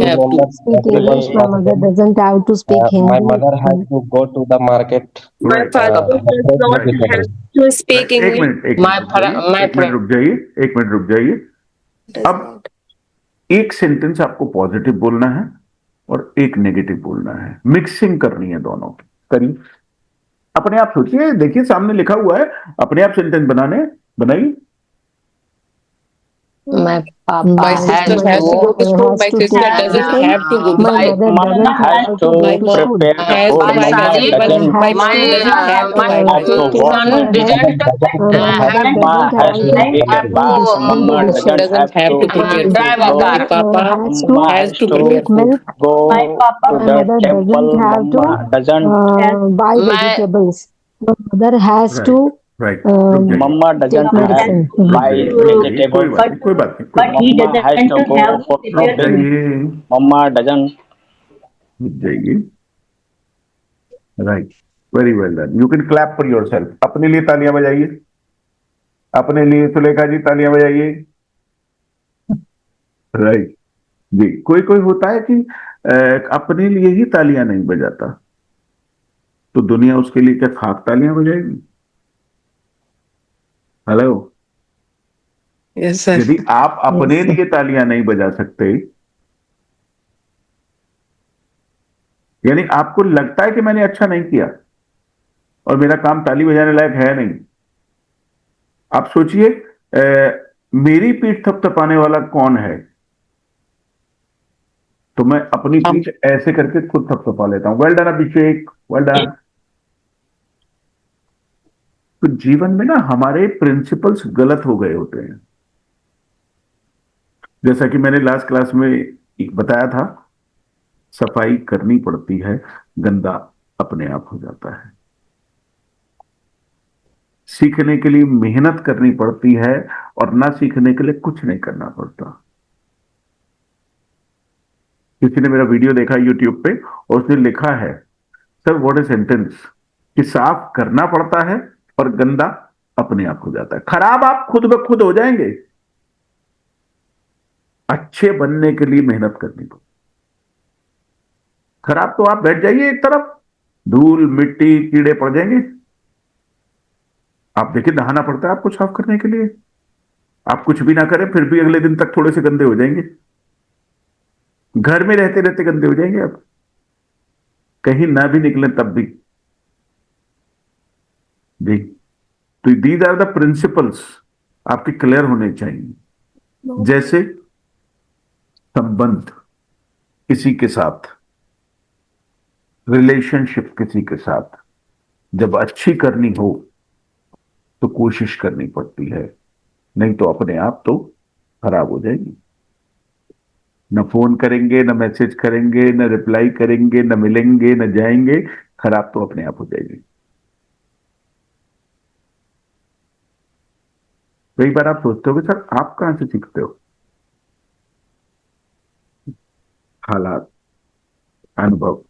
S9: Have to.
S1: speak English. My mother doesn't have to speak
S5: My
S1: Hindi.
S5: mother has to go to the market.
S4: Right.
S5: Vegetable.
S9: To speak
S4: एक
S9: English.
S4: मिनट एक
S7: my
S4: मिनट रुक जाइए,
S7: my
S4: एक मिनट रुक जाइए, एक मिनट रुक जाइए। अब एक सेंटेंस आपको पॉजिटिव बोलना है और एक नेगेटिव बोलना है, मिक्सिंग करनी है दोनों की। करिए, अपने आप सोचिए, देखिए सामने लिखा हुआ है, अपने आप सेंटेंस बनाइए।
S7: my papa
S9: My sister has to go to school. My sister doesn't have to go to
S1: My
S9: school.
S1: mother doesn't
S10: has
S1: have
S10: to
S1: to go to school.
S10: prepare
S9: Has
S10: food.
S9: to buy
S10: Mama
S9: vegetables.
S10: doesn't
S9: My mom doesn't have to buy
S10: have to
S9: vegetables.
S10: wash.
S7: son didn't
S10: Mama has to take a
S7: have
S10: bath. Mama
S7: to
S10: doesn't
S9: Doesn't have to prepare
S7: drive
S9: food.
S7: a
S10: go.
S9: My
S7: car.
S9: papa
S10: Mama
S9: has to
S10: to
S9: prepare food.
S1: milk.
S10: go to
S1: My
S10: the
S1: mother
S10: temple.
S1: doesn't have to
S10: Mama doesn't.
S1: buy
S7: My
S1: vegetables. My mother has
S4: Right,
S1: to
S4: right,
S1: um,
S4: रुक जाइए,
S10: Mama doesn't
S1: take
S10: have
S1: medicine.
S4: रुक
S10: buy
S4: जाइए, रुक जाइए, कोई
S10: vegetables.
S4: बात नहीं, कोई बात नहीं, कोई बात
S10: Mama has to go for
S4: नहीं, रुक
S10: shopping.
S4: जाइए,
S10: Mama doesn't.
S4: रुक जाइए। Right, very well done. You can clap for yourself. अपने लिए तालियां बजाइए, अपने लिए सुलेखा जी तालियां बजाइए। राइट जी। कोई कोई होता है कि अपने लिए ही तालियां नहीं बजाता, तो दुनिया उसके लिए क्या खाक तालियां बजाएगी? Hello,
S9: Yes, sir.
S4: यदि आप अपने लिए तालियां नहीं बजा सकते, यानी आपको लगता है कि मैंने अच्छा नहीं किया और मेरा काम ताली बजाने लायक है नहीं। आप सोचिए, मेरी पीठ थपथपाने वाला कौन है? तो मैं अपनी पीठ ऐसे करके खुद थपथपा लेता हूं। वेल डन अभिषेक, वेल डन। तो जीवन में ना हमारे प्रिंसिपल्स गलत हो गए होते हैं। जैसा कि मैंने लास्ट क्लास में बताया था, सफाई करनी पड़ती है, गंदा अपने आप हो जाता है। सीखने के लिए मेहनत करनी पड़ती है और ना सीखने के लिए कुछ नहीं करना पड़ता। किसी ने मेरा वीडियो देखा यूट्यूब पे और उसने लिखा है, सर व्हाट इज सेंटेंस, कि साफ करना पड़ता है और गंदा अपने आप हो जाता है। खराब आप खुद ब खुद हो जाएंगे, अच्छे बनने के लिए मेहनत करनी पड़ती। खराब तो आप बैठ जाइए एक तरफ, धूल मिट्टी कीड़े पड़ जाएंगे। आप देखिए, नहाना पड़ता है आपको साफ करने के लिए, आप कुछ भी ना करें फिर भी अगले दिन तक थोड़े से गंदे हो जाएंगे। घर में रहते रहते गंदे हो जाएंगे आप, कहीं ना भी निकले तब भी। जी, तो दीज आर द प्रिंसिपल्स आपके क्लियर होने चाहिए। जैसे संबंध किसी के साथ, रिलेशनशिप किसी के साथ जब अच्छी करनी हो तो कोशिश करनी पड़ती है, नहीं तो अपने आप तो खराब हो जाएगी। न फोन करेंगे, न मैसेज करेंगे, न रिप्लाई करेंगे, न मिलेंगे, न जाएंगे, खराब तो अपने आप हो जाएगी। कई बार आप सोचते हो सर आप कहां से सीखते हो? हालात, अनुभव।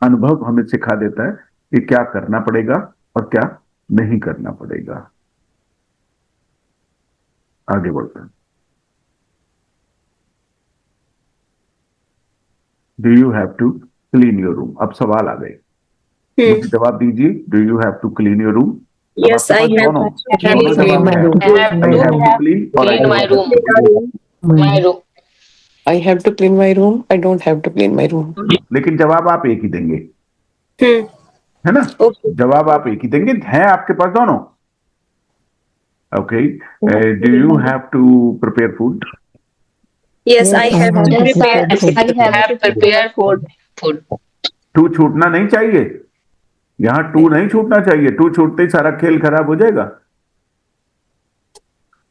S4: अनुभव हमें सिखा देता है कि क्या करना पड़ेगा और क्या नहीं करना पड़ेगा। आगे बढ़ते हैं। Do you have to clean your room? अब सवाल आ गए, मुझे जवाब दीजिए। Do you have to clean your room?
S9: Yes, I have to clean my room.
S7: I have to clean my room. My room.
S9: I have to clean my room. I don't have to clean my room.
S4: लेकिन जवाब आप एक ही देंगे, है ना? जवाब आप एक ही देंगे, हैं आपके पास दोनों। Okay, do you have to prepare food?
S9: Yes, I have to prepare.
S7: I have prepared food.
S4: To छूटना नहीं चाहिए, यहां टू नहीं छूटना चाहिए। टू छूटते ही सारा खेल खराब हो जाएगा।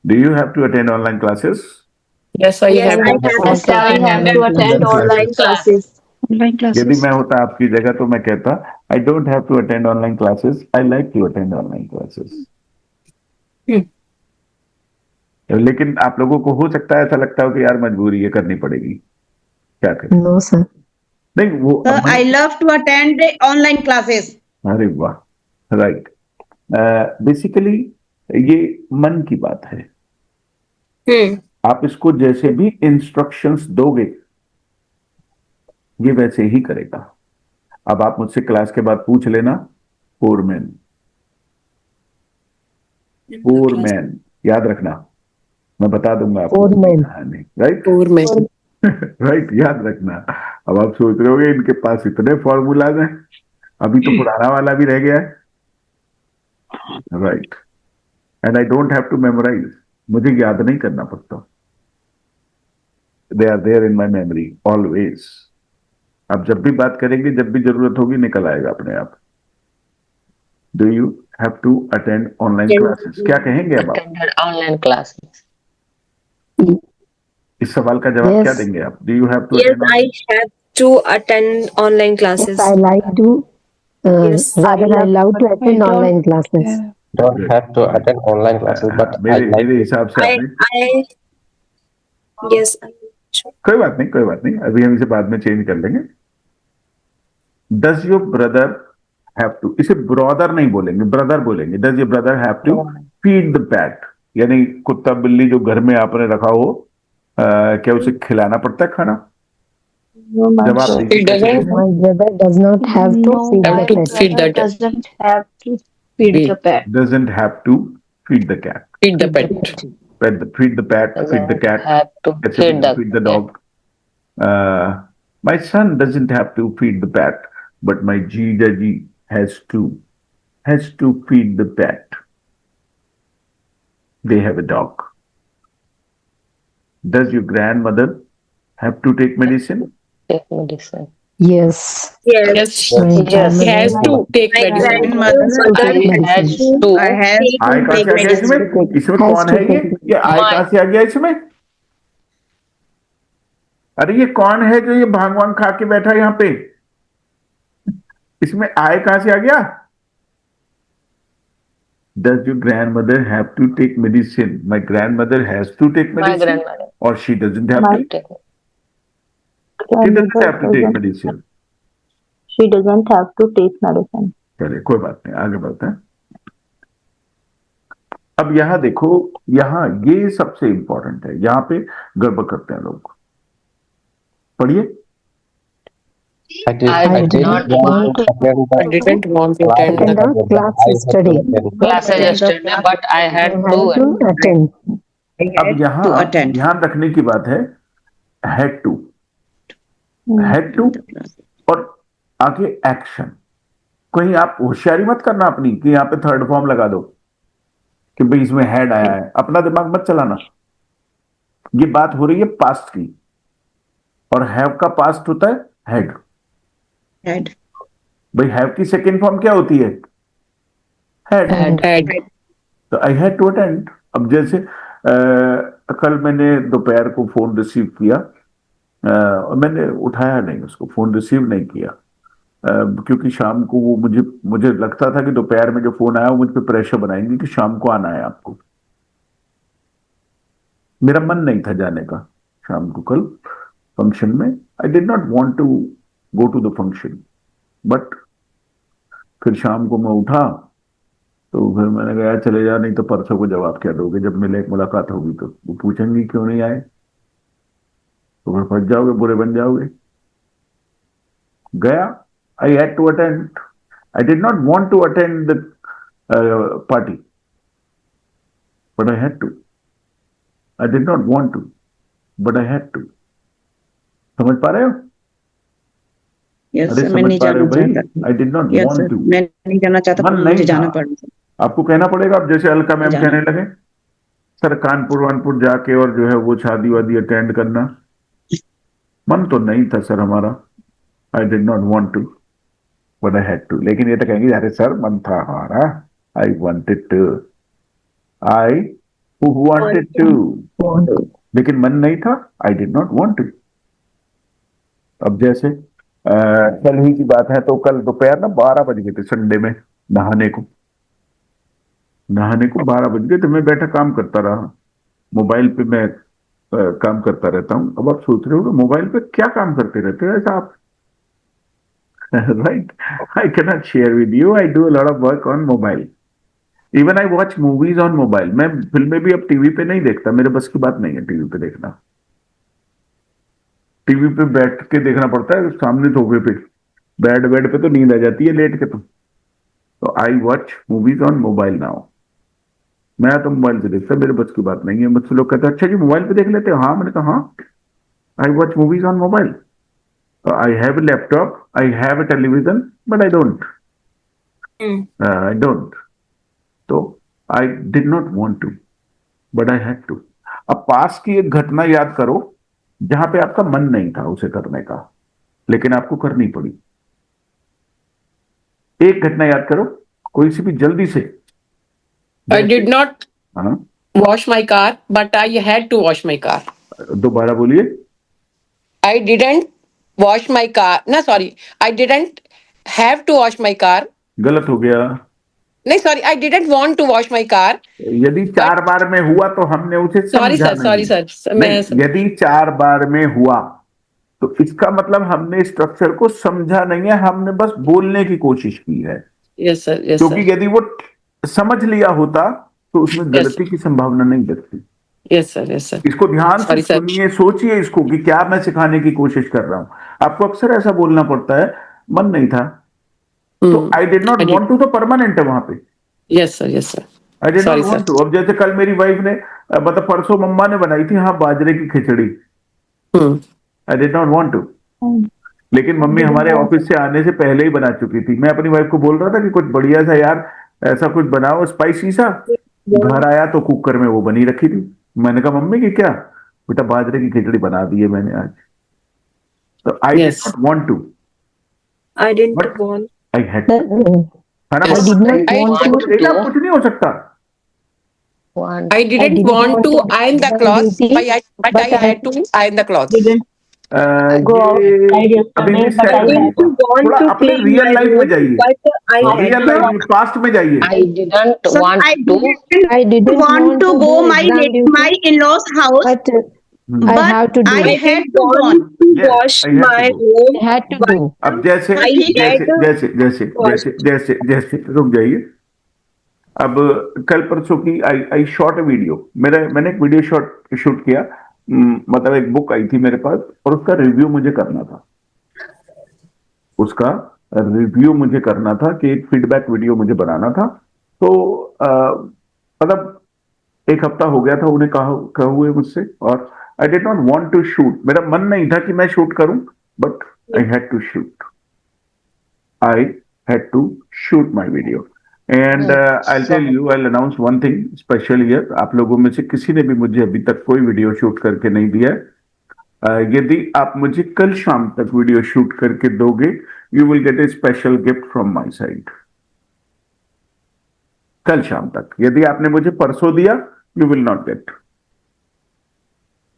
S4: Do you have to attend online classes?
S9: Yes, I
S7: Yes,
S9: have
S7: I
S9: to.
S7: have
S6: Yes, I have to attend online classes.
S3: Online
S4: यदि
S3: क्लासेस
S4: मैं होता आपकी जगह तो मैं कहता I don't have to attend online classes, I like to attend online classes. लेकिन आप लोगों को हो सकता है ऐसा लगता हो कि यार मजबूरी है, करनी पड़ेगी, क्या करें।
S1: No, sir.
S4: नहीं वो
S2: Sir, I love to attend the online classes.
S4: अरे वाह, राइट। बेसिकली ये मन की बात है, आप इसको जैसे भी इंस्ट्रक्शंस दोगे ये वैसे ही करेगा। अब आप मुझसे क्लास के बाद पूछ लेना, पोर मैन याद रखना, मैं बता दूंगा आपको कहानी, राइट
S9: Poor me.
S4: राइट, याद रखना। अब आप सोच रहे होगे इनके पास इतने फॉर्मूलाज हैं, अभी तो पुराना वाला भी रह गया है, right. And I don't have to memorise, मुझे याद नहीं करना पड़ता, they are there in my memory always. आप जब भी बात करेंगे, जब भी जरूरत होगी, निकल आएगा अपने आप। Do you have to attend online classes, क्या कहेंगे अब आप?
S7: attended online classes.
S4: इस सवाल का जवाब क्या
S1: Yes.
S4: देंगे आप? Do you have to
S6: Yes,
S4: attend?
S6: I have to attend online classes.
S1: Yes, I like to.
S6: Yes,
S1: Rather, I love to attend online classes.
S5: Don't have to attend online classes, but I
S4: मेरे
S5: like
S4: मेरे हिसाब से आपने
S6: Yes.
S4: कोई बात नहीं, कोई बात नहीं, अभी हम इसे बाद में चेंज कर लेंगे। Does your brother have to, इसे ब्रदर नहीं बोलेंगे, ब्रदर बोलेंगे। Does your brother have to feed the pet, यानी कुत्ता बिल्ली जो घर में आपने रखा हो, क्या उसे खिलाना पड़ता है खाना? जवाब
S9: It
S4: दीजिए।
S9: doesn't
S1: My brother does not have to feed
S9: have
S1: the
S9: to
S1: pet.
S9: feed that.
S6: Doesn't have to feed the pet.
S4: Doesn't have to feed the cat.
S9: Feed the pet.
S4: Feed the pet, feed the cat.
S7: Have to
S4: That's it, feed the dog. My son doesn't have to feed the pet, but my Jijaji has to feed the pet. They have a dog. Does your grandmother have to take medicine?
S7: take medicine.
S1: Yes.
S6: Yes.
S9: Yes.
S1: My
S7: Yes.
S9: He has to take
S6: My
S9: medicine.
S2: Grandmother
S7: Has to
S2: I have to
S4: आय कहाँ
S2: take
S4: से आ गया
S2: medicine.
S4: इसमें? इसमें
S1: Has
S4: कौन
S1: to
S4: है ये?
S1: take
S4: ये आय
S7: My-
S4: कहाँ से आ गया इसमें? अरे ये कौन है जो ये भांग वांग खा के बैठा है यहाँ पे? इसमें आय कहाँ से आ गया? Does your grandmother have to take medicine? My grandmother has to take
S7: my
S4: medicine,
S7: grandmother.
S4: or she doesn't have to.
S7: Take
S4: She doesn't have to take medicine.
S6: She doesn't have to take medicine.
S4: चलिए कोई बात नहीं, आगे बढ़ते हैं। अब यहां देखो, यहां ये सबसे इंपॉर्टेंट है, यहां पे गड़बड़ करते हैं लोग। पढ़िए।
S5: I did
S7: I did
S5: not
S7: not
S5: want to attend
S9: I
S5: the
S9: didn't want to attend
S1: Attend
S9: the
S1: the class
S5: I had to
S1: study.
S5: attend.
S7: classes yesterday, but I
S1: I
S7: had
S1: have to
S7: to.
S1: attend.
S4: अब यहां
S2: to attend.
S4: ध्यान रखने की बात है, हैड टू और आगे एक्शन। कहीं आप होशियारी मत करना अपनी कि यहां पे थर्ड फॉर्म लगा दो कि भाई इसमें हैड आया है, अपना दिमाग मत चलाना। ये बात हो रही है पास्ट की, और हैव का पास्ट होता है हैड।
S2: Had.
S4: भाई हैव की सेकेंड फॉर्म क्या होती है? हैड।
S9: had.
S4: तो आई हैड टू अटेंड। अब जैसे कल मैंने दोपहर को फोन रिसीव किया, और मैंने उठाया नहीं, उसको फोन रिसीव नहीं किया, क्योंकि शाम को वो मुझे लगता था कि दोपहर में जो फोन आया वो मुझ पे प्रेशर बनाएंगे कि शाम को आना है आपको। मेरा मन नहीं था जाने का शाम को कल फंक्शन में। I did not want to go to the function, but फिर शाम को मैं उठा तो फिर मैंने कहा यार चले जा, नहीं तो परसों को जवाब क्या दोगे, जब मिले मुलाकात होगी तो वो पूछेंगी क्यों नहीं आए, तो फिर फंस जाओगे, बुरे बन जाओगे। गया, I had to attend. I did not want to attend the party, but I had to. I did not want to, but I had to. समझ पा रहे हो?
S2: Yes,
S4: अरे
S2: sir, मैं नहीं
S4: समझ पा रहे
S2: जाना
S4: हो भाई?
S2: चाहता।
S4: I did not
S2: Yes,
S4: want
S2: sir,
S4: to.
S2: मैं नहीं जाना चाहता,
S4: मन
S2: पर
S4: नहीं
S2: मुझे जाना
S4: था।
S2: पड़ा।
S4: आपको कहना पड़ेगा। अब जैसे अलका मैम
S2: जाना।
S4: कहने लगे सर कानपुर वानपुर जाके और जो है वो शादी वादी अटेंड करना, मन तो नहीं था सर हमारा। I did not want to, but I had to. लेकिन ये तो कहेंगे अरे सर मन था हमारा, I wanted to, I wanted to. लेकिन मन नहीं था, I did not want to. अब जैसे कल ही की बात है, तो कल दोपहर ना 12 बज गए थे संडे में, नहाने को 12 बज गए थे। मैं बैठा काम करता रहा, मोबाइल पे मैं काम करता रहता हूँ। अब आप सोच रहे हो कि मोबाइल पे क्या काम करते रहते हो ऐसा आप? Right, I can not share with you, I do a lot of work on mobile, even I watch movies on mobile. मैं फिल्में भी अब टीवी पे नहीं देखता, मेरे बस की बात नहीं है टीवी पे देखना। टीवी पे बैठ के देखना पड़ता है सामने सोफे पे, बेड पे तो नींद आ जाती है लेट के। तो आई watch movies on mobile now. मैं तो मोबाइल पे देखता, मेरे बस की बात नहीं है। मुझसे लोग कहते हैं अच्छा जी मोबाइल पे देख लेते हो? हाँ, मैंने कहा हाँ, I watch movies on mobile. I have a laptop, I have a television, but I don't. तो I did not want to, but I had to. अब पास की एक घटना याद करो जहां पे आपका मन नहीं था उसे करने का, लेकिन आपको करनी पड़ी। एक घटना याद करो, कोई सी भी, जल्दी से।
S7: I did not
S4: हाँ,
S7: wash my car, but I had to wash my car.
S4: दोबारा बोलिए।
S7: I didn't wash my car. No, sorry. I didn't have to wash my car.
S4: गलत हो गया।
S7: No, sorry. I didn't want to wash my car.
S4: यदि 4 बार में हुआ तो हमने उसे
S7: Sorry,
S4: समझा
S7: sir. Sorry,
S4: नहीं।
S7: sir.
S4: नहीं, यदि 4 बार में हुआ तो इसका मतलब हमने स्ट्रक्चर को समझा नहीं है, हमने बस बोलने की कोशिश की है।
S7: Yes, sir. Yes,
S4: क्योंकि
S7: sir.
S4: यदि वो समझ लिया होता तो उसमें गलती की संभावना नहीं लगती।
S7: Yes, sir. Yes, sir.
S4: इसको ध्यान से
S7: Sorry, sir.
S4: सुनिए, सोचिए इसको कि क्या मैं सिखाने की कोशिश कर रहा हूं। आपको अक्सर ऐसा बोलना पड़ता है, मन नहीं था तो I did not want to, तो परमानेंट है वहां पे।
S7: Yes, sir. Yes, sir.
S4: I did
S7: Sorry,
S4: not want
S7: sir.
S4: To. अब जैसे कल मेरी वाइफ ने मतलब परसों मम्मा ने बनाई थी हाँ बाजरे की खिचड़ी, I did not want to, लेकिन मम्मी हमारे ऑफिस से आने से पहले ही बना चुकी थी। मैं अपनी वाइफ को बोल रहा था कि कुछ बढ़िया सा यार ऐसा कुछ बनाओ स्पाइसी सा। घर आया तो कुकर में वो बनी रखी थी। मैंने कहा मम्मी की क्या? बेटा बाजरे की खिचड़ी बना दी है मैंने आज। तो I did not want to,
S6: I didn't want.
S4: I had to. है ना?
S1: I did not want to.
S4: कुछ नहीं हो सकता।
S7: I didn't want to iron the cloth, but I had to iron the cloth.
S10: Go out. I
S4: ये
S10: did
S4: अभी भी
S10: not, but I
S4: second,
S10: had
S6: To want
S4: थोड़ा
S6: to
S4: अपने
S6: clean
S4: रियल
S6: my
S4: लाइफ में
S6: room,
S4: जाइए,
S6: but I had
S4: real life में, पास्ट में जाइए।
S7: I didn't
S2: So
S7: want
S2: I
S7: to.
S1: I didn't
S2: want to go
S1: do
S2: my
S1: exam duty,
S2: my in-laws house,
S1: but I
S2: but
S1: have to do.
S2: I
S1: it.
S2: had to go.
S6: want to
S4: Yes,
S6: wash
S4: I had to
S6: my
S4: go.
S6: room.
S1: I had to
S6: but
S1: do.
S4: अब जैसे
S6: I
S4: जैसे
S6: had
S4: जैसे जैसे
S6: watched.
S4: जैसे जैसे जैसे रुक जाइए। अब कल परसों की आई शॉट अ वीडियो, मैंने एक वीडियो शूट किया। मतलब एक बुक आई थी मेरे पास और उसका रिव्यू मुझे करना था। उसका रिव्यू मुझे करना था कि एक फीडबैक वीडियो मुझे बनाना था। तो मतलब एक हफ्ता हो गया था उन्हें कहा हुए मुझसे, और I did not want to shoot. मेरा मन नहीं था कि मैं शूट करूं, but I had to shoot. I had to shoot my video and I tell you, I announce one thing special here. आप लोगों में से किसी ने भी मुझे अभी तक कोई वीडियो शूट करके नहीं दिया है। यदि आप मुझे कल शाम तक वीडियो शूट करके दोगे, you will get A special gift from my side. कल शाम तक। यदि आपने मुझे परसों दिया, you will not gate.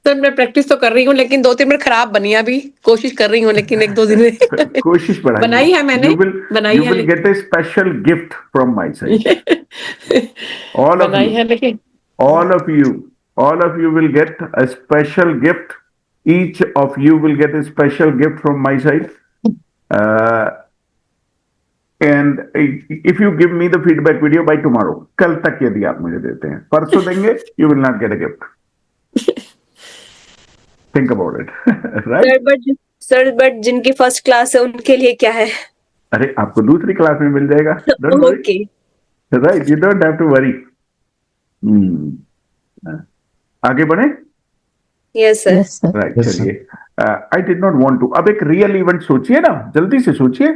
S7: Sir मैं प्रैक्टिस तो कर रही हूँ, लेकिन 2-3 मिनट खराब बनी है। अभी कोशिश कर रही हूँ, लेकिन 1-2 दिन में
S4: कोशिश बढ़ाइए।
S7: बनाई है मैंने, बनाई है,
S4: gate A special gift from my side. All of
S7: बनाई
S4: यू,
S7: है, लेकिन
S4: all of you will get a special gift. Each of you will get a special gift from my side. And if you give me the feedback video by tomorrow, कल तक यदि आप मुझे देते हैं, परसों देंगे, you will not get a gift. Think about it, right?
S6: But जिनकी फर्स्ट क्लास है उनके लिए क्या है?
S4: अरे आपको दूसरी क्लास में मिल जाएगा। Don't worry.
S6: Okay.
S4: Right, you don't have to worry. आगे बढ़े।
S6: Yes, sir.
S1: Yes, sir.
S4: Right, चलिए। I did not want to. अब एक रियल इवेंट सोचिए ना, जल्दी से सोचिए।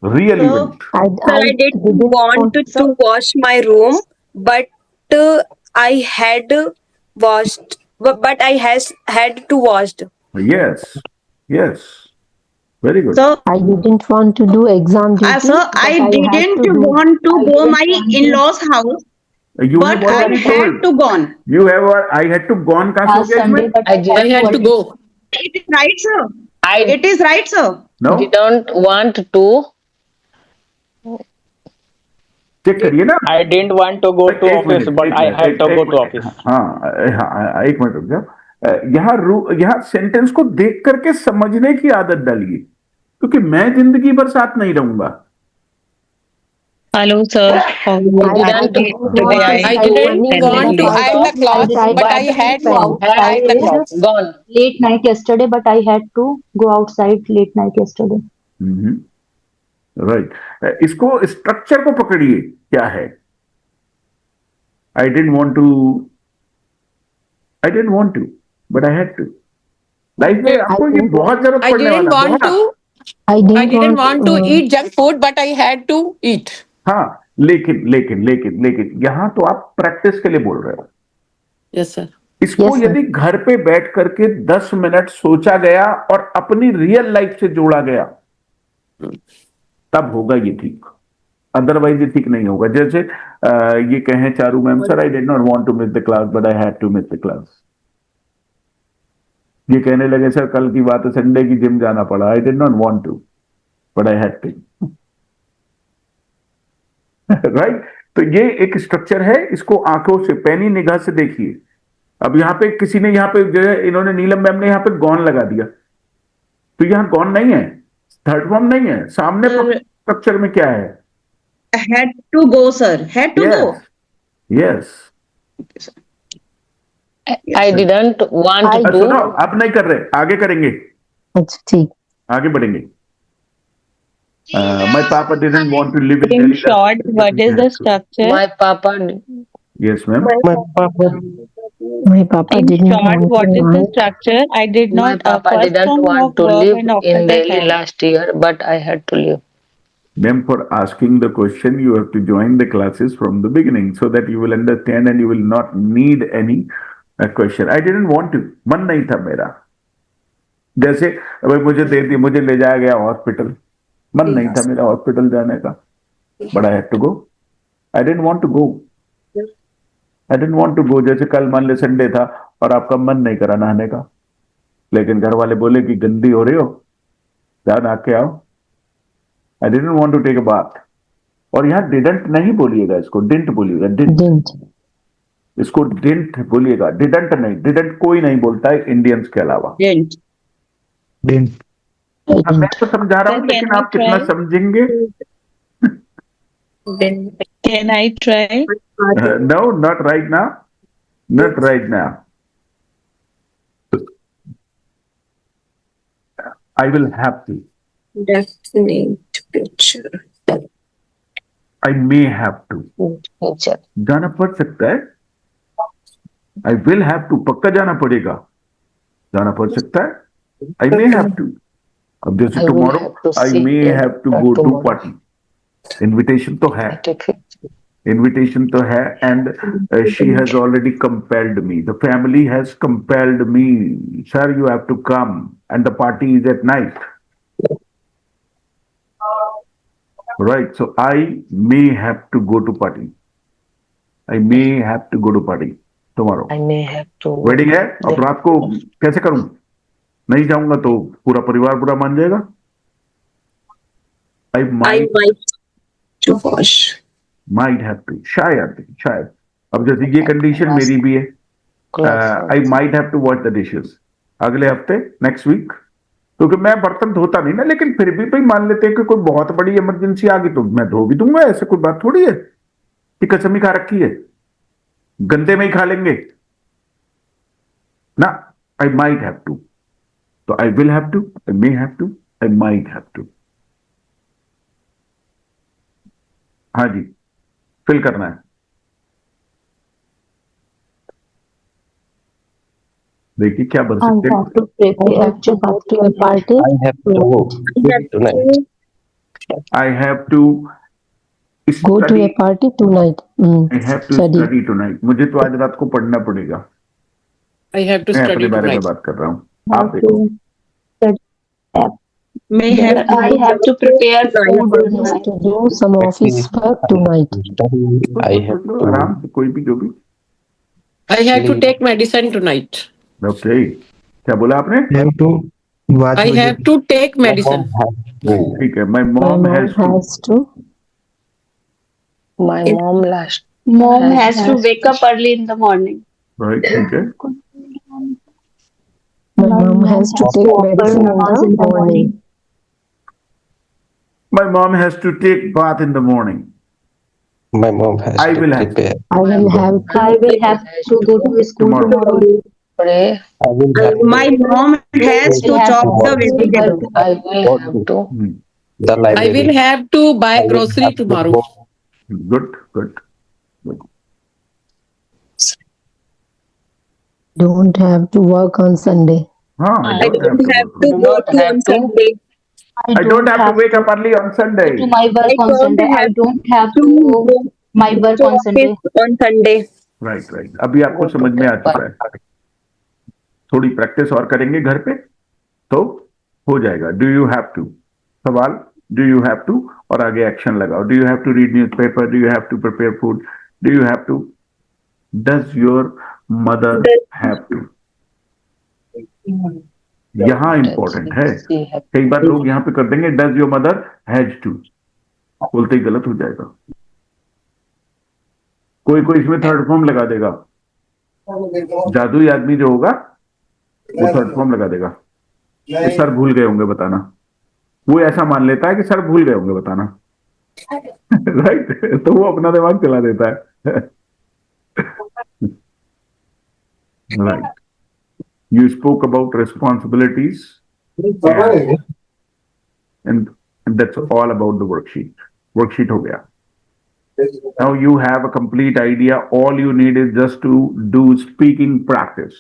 S4: Real event.
S6: Sir, I didn't want to wash my room, but I had washed. But I had to washed.
S4: Yes, very good.
S2: So
S1: I didn't want to do exam duty.
S2: so
S1: but
S2: I
S1: had
S2: didn't
S1: to do.
S2: want to go my in-laws house,
S4: You have
S2: but I
S4: already
S2: had
S4: told.
S2: to gone.
S4: You have. I had to gone. कहाँ से हो गया इसमें?
S7: I had to go.
S2: It is right, sir.
S10: I
S2: It is right, sir.
S4: No.
S10: didn't want to.
S4: Check करिए ना.
S10: I didn't want to go to office, but I had to go to office.
S4: हाँ, एक मिनट रुक जाओ. यहाँ सेंटेंस को देख करके समझने की आदत डालिए, क्योंकि मैं जिंदगी भर साथ नहीं रहूंगा.
S8: Hello, sir.
S6: I didn't
S7: want to add the clause, but I had to add the clause.
S10: Gone.
S11: Late night yesterday, but I had to go outside late night yesterday.
S4: Right. इसको स्ट्रक्चर को पकड़िए. क्या है? I didn't want to, but I had to. Life में आपको ये बहुत जरूरत
S7: I
S4: पड़ने
S7: didn't
S4: वाला
S7: want
S4: है.
S7: to. I didn't want to eat junk food, but I had to eat.
S4: हाँ, लेकिन यहाँ तो आप प्रैक्टिस के लिए बोल रहे हो.
S7: Yes, sir.
S4: इसको यदि घर पे बैठ करके 10 मिनट सोचा गया और अपनी रियल लाइफ से जोड़ा गया, तब होगा ये ठीक. अदरवाइज ये ठीक नहीं होगा. जैसे ये कहें Charu ma'am, sir I did not want to miss the class but I had to miss the class. ये कहने लगे सर कल की बात है, संडे की जिम जाना पड़ा, I did not want to but I had to. Right. तो ये एक स्ट्रक्चर है. इसको आंखों से, पैनी निगाह से देखिए. अब यहाँ पे किसी ने, यहाँ पे जो है इन्होंने, नीलम मैम ने यहाँ पे गॉन लगा दिया, तो यहाँ गॉन नहीं है, थर्ड फॉर्म नहीं है. सामने स्ट्रक्चर में क्या है?
S2: Had to go, sir. Had to go.
S4: Yes.
S10: I didn't want to.
S4: सुनो, अब नहीं कर रहे, आगे करेंगे.
S1: अच्छा ठीक.
S4: आगे बढ़ेंगे. My papa didn't want to live in
S8: In
S4: Delhi.
S8: short, what is the structure?
S10: My papa.
S4: Yes, ma'am.
S1: My papa
S8: In
S1: didn't
S8: short,
S1: want
S8: what
S1: to
S8: is the structure? I did
S10: My
S8: not
S10: papa
S8: first
S10: didn't
S8: from
S10: want to
S8: work
S10: live
S8: and after
S10: in
S8: that
S10: Delhi
S8: I-
S10: last year, but I had to leave.
S4: Ma'am, for asking the question, you have to join the classes from the beginning so that you will understand and you will not need any question. I didn't want to. मन नहीं था मेरा. जैसे भाई मुझे ले जाया गया हॉस्पिटल, मन नहीं था मेरा हॉस्पिटल जाने का, but I had to go. I didn't want to go. I didn't want to go. जैसे कल मान ले संडे था और आपका मन नहीं करा नहाने का, लेकिन घर वाले बोले कि गंदी हो रही हो, जा नहा के आओ. I didn't want to take a bath. और यहाँ didn't नहीं बोलिएगा, इसको didn't बोलिएगा.
S1: didn't.
S4: इसको didn't बोलिएगा, didn't नहीं. didn't कोई नहीं बोलता है इंडियंस के अलावा.
S2: Didn't.
S4: अब मैं तो समझा रहा हूँ,
S8: Can
S4: लेकिन
S8: I
S4: आप कितना
S8: try?
S4: समझेंगे?
S8: Can I try?
S4: No, not right now. Not right now. I will have to.
S6: Definite future.
S4: I may have to.
S10: Future.
S4: जाना पड़ सकता है. I will have to. पक्का जाना पड़ेगा. जाना पड़ सकता है. I may have to. अब जैसे
S10: I will
S4: tomorrow,
S10: have to
S4: I
S10: see
S4: may
S10: it
S4: have to go to
S10: tomorrow.
S4: party. Invitation तो है.
S10: Certificate.
S4: Invitation to her, and she has already compelled me. The family has compelled me. Sir, you have to come, and the party is at night. Right. So I may have to go to party. I may have to go to party tomorrow.
S10: I may have to.
S4: Wedding है. अब रात को कैसे करूं? नहीं जाऊंगा तो पूरा परिवार बुरा मान जाएगा. I
S6: I might to wash.
S4: might have to. शायद. अब जैसे ये कंडीशन मेरी भी है. I might have to wash the dishes. अगले हफ्ते, next week. क्योंकि मैं बर्तन धोता नहीं ना, लेकिन फिर भी भाई मान लेते हैं कि कोई बहुत बड़ी इमरजेंसी आ गई तो मैं धो भी दूंगा. ऐसे कोई बात थोड़ी है कि कसम ही खा रखी है, गंदे में ही खा लेंगे ना. I might have to. तो I will have to, I may have to, I might have to. हाँ जी, फिल करना है. देखिए क्या बन
S11: I
S4: सकते
S11: have to prepare to go to a party.
S5: I have to go tonight.
S4: I have to
S1: Go to a party tonight.
S4: I have to
S1: Study.
S4: Study tonight. मुझे तो आज रात को पढ़ना पड़ेगा.
S7: I have to
S4: मैं
S7: study
S4: अपने बारे में
S7: tonight.
S4: बात कर रहा हूँ.
S11: How
S4: आप देखो.
S11: to study.
S2: may have to
S11: I have to prepare food
S1: Has
S11: tonight.
S1: to do some office work tonight.
S5: I have to
S4: आराम से कोई भी जो भी.
S7: I have to
S5: sleep.
S7: take medicine tonight.
S4: Okay. क्या बोला आपने?
S10: have to watch
S7: I have to take
S5: My
S7: medicine.
S5: mom has to.
S4: ठीक है. My
S1: My
S4: mom
S1: mom
S4: has to.
S1: has to.
S9: My mom last.
S11: Mom has to wake up early in the morning.
S4: Right. ठीक है.
S1: My mom has to take medicine in the morning.
S4: My mom has to take bath in the morning.
S5: My mom has
S4: I
S5: to
S4: will have
S5: prepare.
S1: I will have to.
S11: I will have to go to school
S4: Tomorrow.
S11: tomorrow.
S9: Pray.
S5: I will have to
S2: my mom has to
S11: have
S2: chop
S11: to
S2: the
S11: go to
S2: vegetable.
S9: I will
S5: go
S9: have
S5: to
S9: to.
S5: the
S7: I
S5: library.
S7: will have to buy
S5: I will
S7: grocery
S5: have to
S7: tomorrow.
S5: go.
S4: Good. Good.
S1: Don't have to work on Sunday.
S4: हाँ.
S6: I don't have to go to on Sunday.
S4: I don't have to wake up early on Sunday.
S11: to my work
S6: I
S11: on
S6: don't
S11: Sunday. I
S6: have
S11: don't have
S6: to
S11: to
S6: go
S11: my work
S6: to
S11: on Sunday.
S6: office on Sunday.
S4: Right. Right. अभी आपको
S9: Go to
S4: समझ में आ
S9: bed
S4: चुका है. थोड़ी प्रैक्टिस और करेंगे घर पे तो हो जाएगा. डू यू हैव टू सवाल डू यू हैव टू और आगे एक्शन लगाओ. Do you have to read newspaper. Do you have to prepare food. Do you have to. Does your mother have to. यहाँ इंपॉर्टेंट है.
S9: She have
S4: कई बार लोग यहाँ पे कर देंगे does your mother has to. बोलते ही गलत हो जाएगा. कोई कोई इसमें थर्ड फॉर्म लगा देगा. जादुई आदमी जो होगा वो थर्ड फॉर्म लगा देगा. कि सर भूल गए होंगे बताना. वो ऐसा मान लेता है कि सर भूल गए होंगे बताना. राइट. तो वो अपना दिमाग चला देता है. Right. You spoke about responsibilities, and that's all about the worksheet. Worksheet हो गया. Now you have a complete idea. All you need is just to do speaking practice.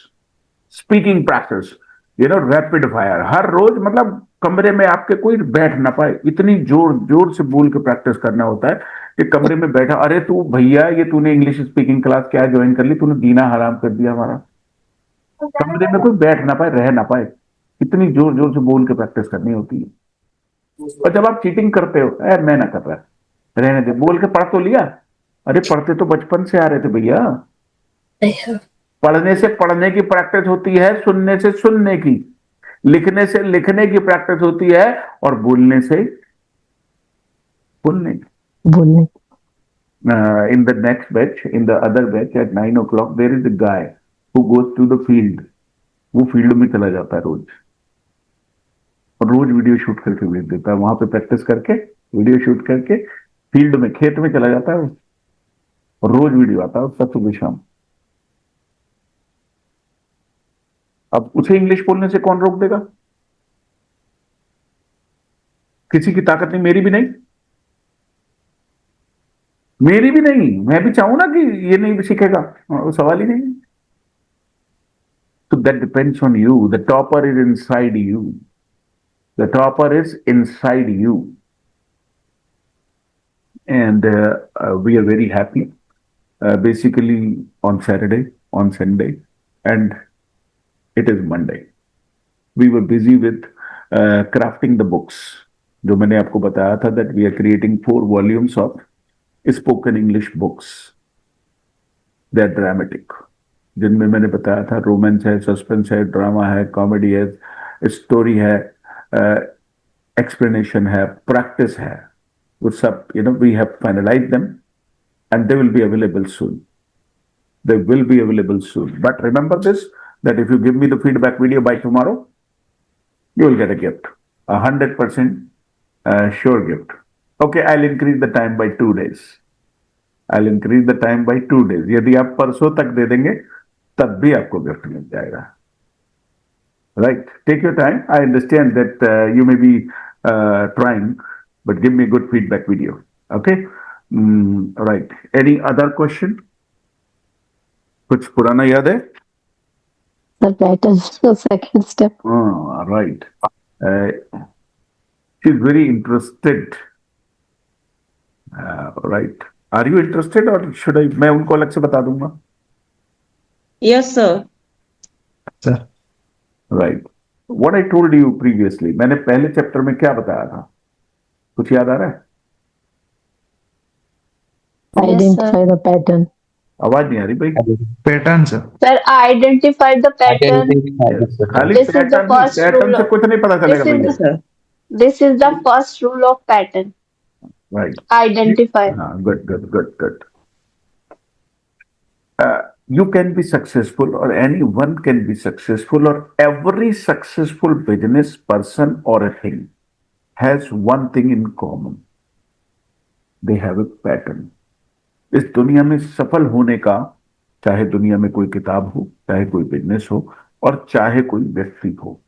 S4: Speaking practice. You know, rapid fire. हर रोज मतलब कमरे में आपके कोई बैठ ना पाए. इतनी जोर जोर से बोल के प्रैक्टिस करना होता है कि कमरे में बैठा. अरे तू भैया ये तूने इंग्लिश स्पीकिंग क्लास क्या ज्वाइन कर ली. तूने जीना हराम कर दिया हमारा. कमरे में कोई बैठ ना पाए रह ना पाए. इतनी जोर जोर से बोल के प्रैक्टिस करनी होती है. और जब आप चीटिंग करते हो मैं ना कर रहा रहने दे. बोल के पढ़ तो लिया. अरे पढ़ते तो बचपन से आ रहे थे भैया. पढ़ने से पढ़ने की प्रैक्टिस होती है. सुनने से सुनने की. लिखने से लिखने की प्रैक्टिस होती है. और बोलने से बोलने की. In the next batch, in the other batch at 9 o'clock, there is a guy who goes to the field. वो फील्ड में चला जाता है रोज. और रोज वीडियो शूट करके भेज देता है. वहां पे प्रैक्टिस करके वीडियो शूट करके फील्ड में खेत में चला जाता है. और रोज वीडियो आता है उसका सुबह शाम. अब उसे इंग्लिश बोलने से कौन रोक देगा. किसी की ताकत नहीं. मेरी भी नहीं. मेरी भी नहीं. मैं भी चाहूं ना कि ये नहीं सीखेगा. वो सवाल ही नहीं. So that depends on you. The topper is inside you. The topper is inside you. And we are very happy. Basically on Saturday, on Sunday, and it is Monday. We were busy with crafting the books. जो मैंने आपको बताया था that we are creating 4 volumes of spoken English books. They are dramatic. जिनमें मैंने बताया था रोमांस है, सस्पेंस है, ड्रामा है, कॉमेडी है, स्टोरी है, एक्सप्लेनेशन है, प्रैक्टिस है. वो सब we have finalised them and they will be available soon. They will be available soon. But remember this, that if you give me the feedback video by tomorrow, you will get a gift. 100% sure gift. Okay, I'll increase the time by 2 days. I'll increase the time by 2 days. यदि आप परसों तक दे देंगे तब भी आपको गिफ्ट मिल जाएगा. Right? Take your time. I understand that you may be trying, but give me a good feedback video. Okay? Right. Any other question? कुछ पुराना याद है?
S1: That is the second step.
S4: Right. She's very interested. Right. Are you interested or should I? मैं उनको अलग से बता दूंगा.
S2: Yes, sir.
S10: Sir.
S4: Right. What I told you previously, मैंने पहले चैप्टर में क्या बताया था, कुछ याद आ रहा है?
S1: Identify the pattern.
S4: आवाज नहीं आ रही भाई।
S10: Pattern sir.
S11: Sir, identify the pattern.
S5: Identify the pattern.
S4: खाली
S11: This is the
S4: pattern
S11: first
S4: pattern
S11: rule
S4: से
S11: of-
S4: कुछ नहीं पता चलेगा
S11: This is
S4: भैया।
S11: the this is the first rule of pattern.
S4: Right,
S11: Identify.
S4: हाँ, good good good good. You can be successful, or anyone can be successful, or every successful business person or a thing has one thing in common. They have a pattern. इस दुनिया में सफल होने का, चाहे दुनिया में कोई किताब हो, चाहे कोई बिजनेस हो, और चाहे कोई व्यक्ति हो,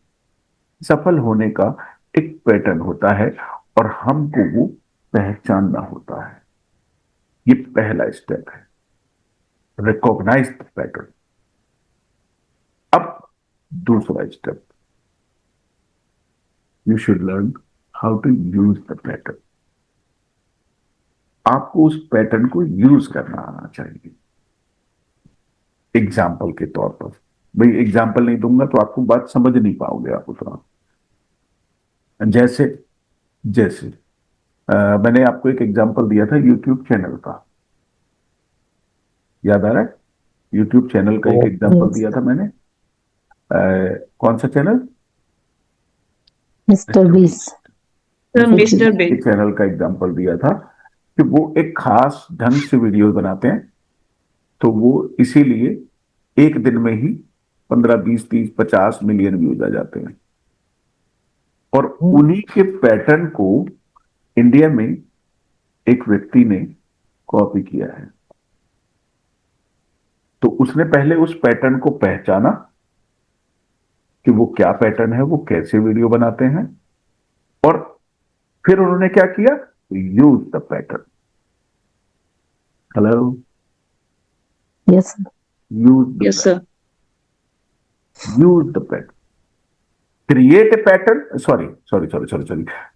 S4: सफल होने का एक पैटर्न होता है और हमको वो पहचानना होता है। ये पहला स्टेप है, रिकॉग्नाइज द पैटर्न। अब दूसरा step, you should learn how to use the pattern. आपको उस पैटर्न को यूज करना आना चाहिए। एग्जाम्पल के तौर पर, भाई एग्जाम्पल नहीं दूंगा तो आपको बात समझ नहीं पाओगे आप उतना। जैसे जैसे मैंने आपको एक एग्जाम्पल दिया था यूट्यूब चैनल का, याद आ रहा है? यूट्यूब चैनल का एक एग्जाम्पल दिया था मैंने। कौन सा channel?
S1: Mr. Beast.
S2: Mr. Big.
S4: Channel का एग्जाम्पल दिया था कि वो एक खास ढंग से वीडियो बनाते हैं, तो वो इसीलिए एक दिन में ही 15, 20, 30, 50 मिलियन व्यूज आ जाते हैं। और उन्हीं के पैटर्न को इंडिया में एक व्यक्ति ने कॉपी किया है। तो उसने पहले उस पैटर्न को पहचाना कि वो क्या पैटर्न है, वो कैसे वीडियो बनाते हैं, और फिर उन्होंने क्या किया, use the pattern. Hello,
S1: Yes, sir.
S2: Yes, sir.
S4: use the pattern, create a pattern, sorry,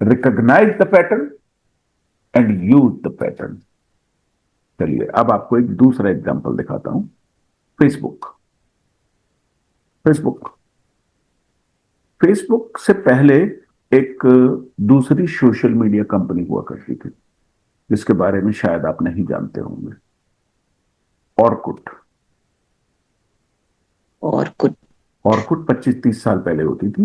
S4: recognize the pattern and use the pattern। चलिए अब आपको एक दूसरा एग्जांपल दिखाता हूं। फेसबुक से पहले एक दूसरी सोशल मीडिया कंपनी हुआ करती थी, जिसके बारे में शायद आप नहीं जानते होंगे, ऑर्कुट। ऑर्कुट 25-30 साल पहले होती थी।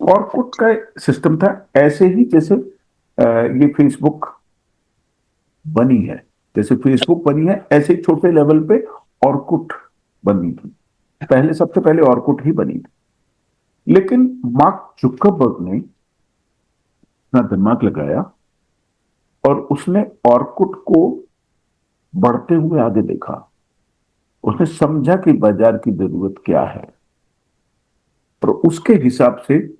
S4: ऑर्कुट का सिस्टम था ऐसे ही जैसे ये फेसबुक बनी है, ऐसे ही छोटे लेवल पे ऑर्कुट बनी थी। सबसे पहले ऑर्कुट ही बनी थी। लेकिन मार्क जुकरबर्ग ने अपना दिमाग लगाया और उसने ऑर्कुट को बढ़ते हुए आगे देखा। उसने समझा कि बाजार की जरूरत क्या है, और उसके हिसाब से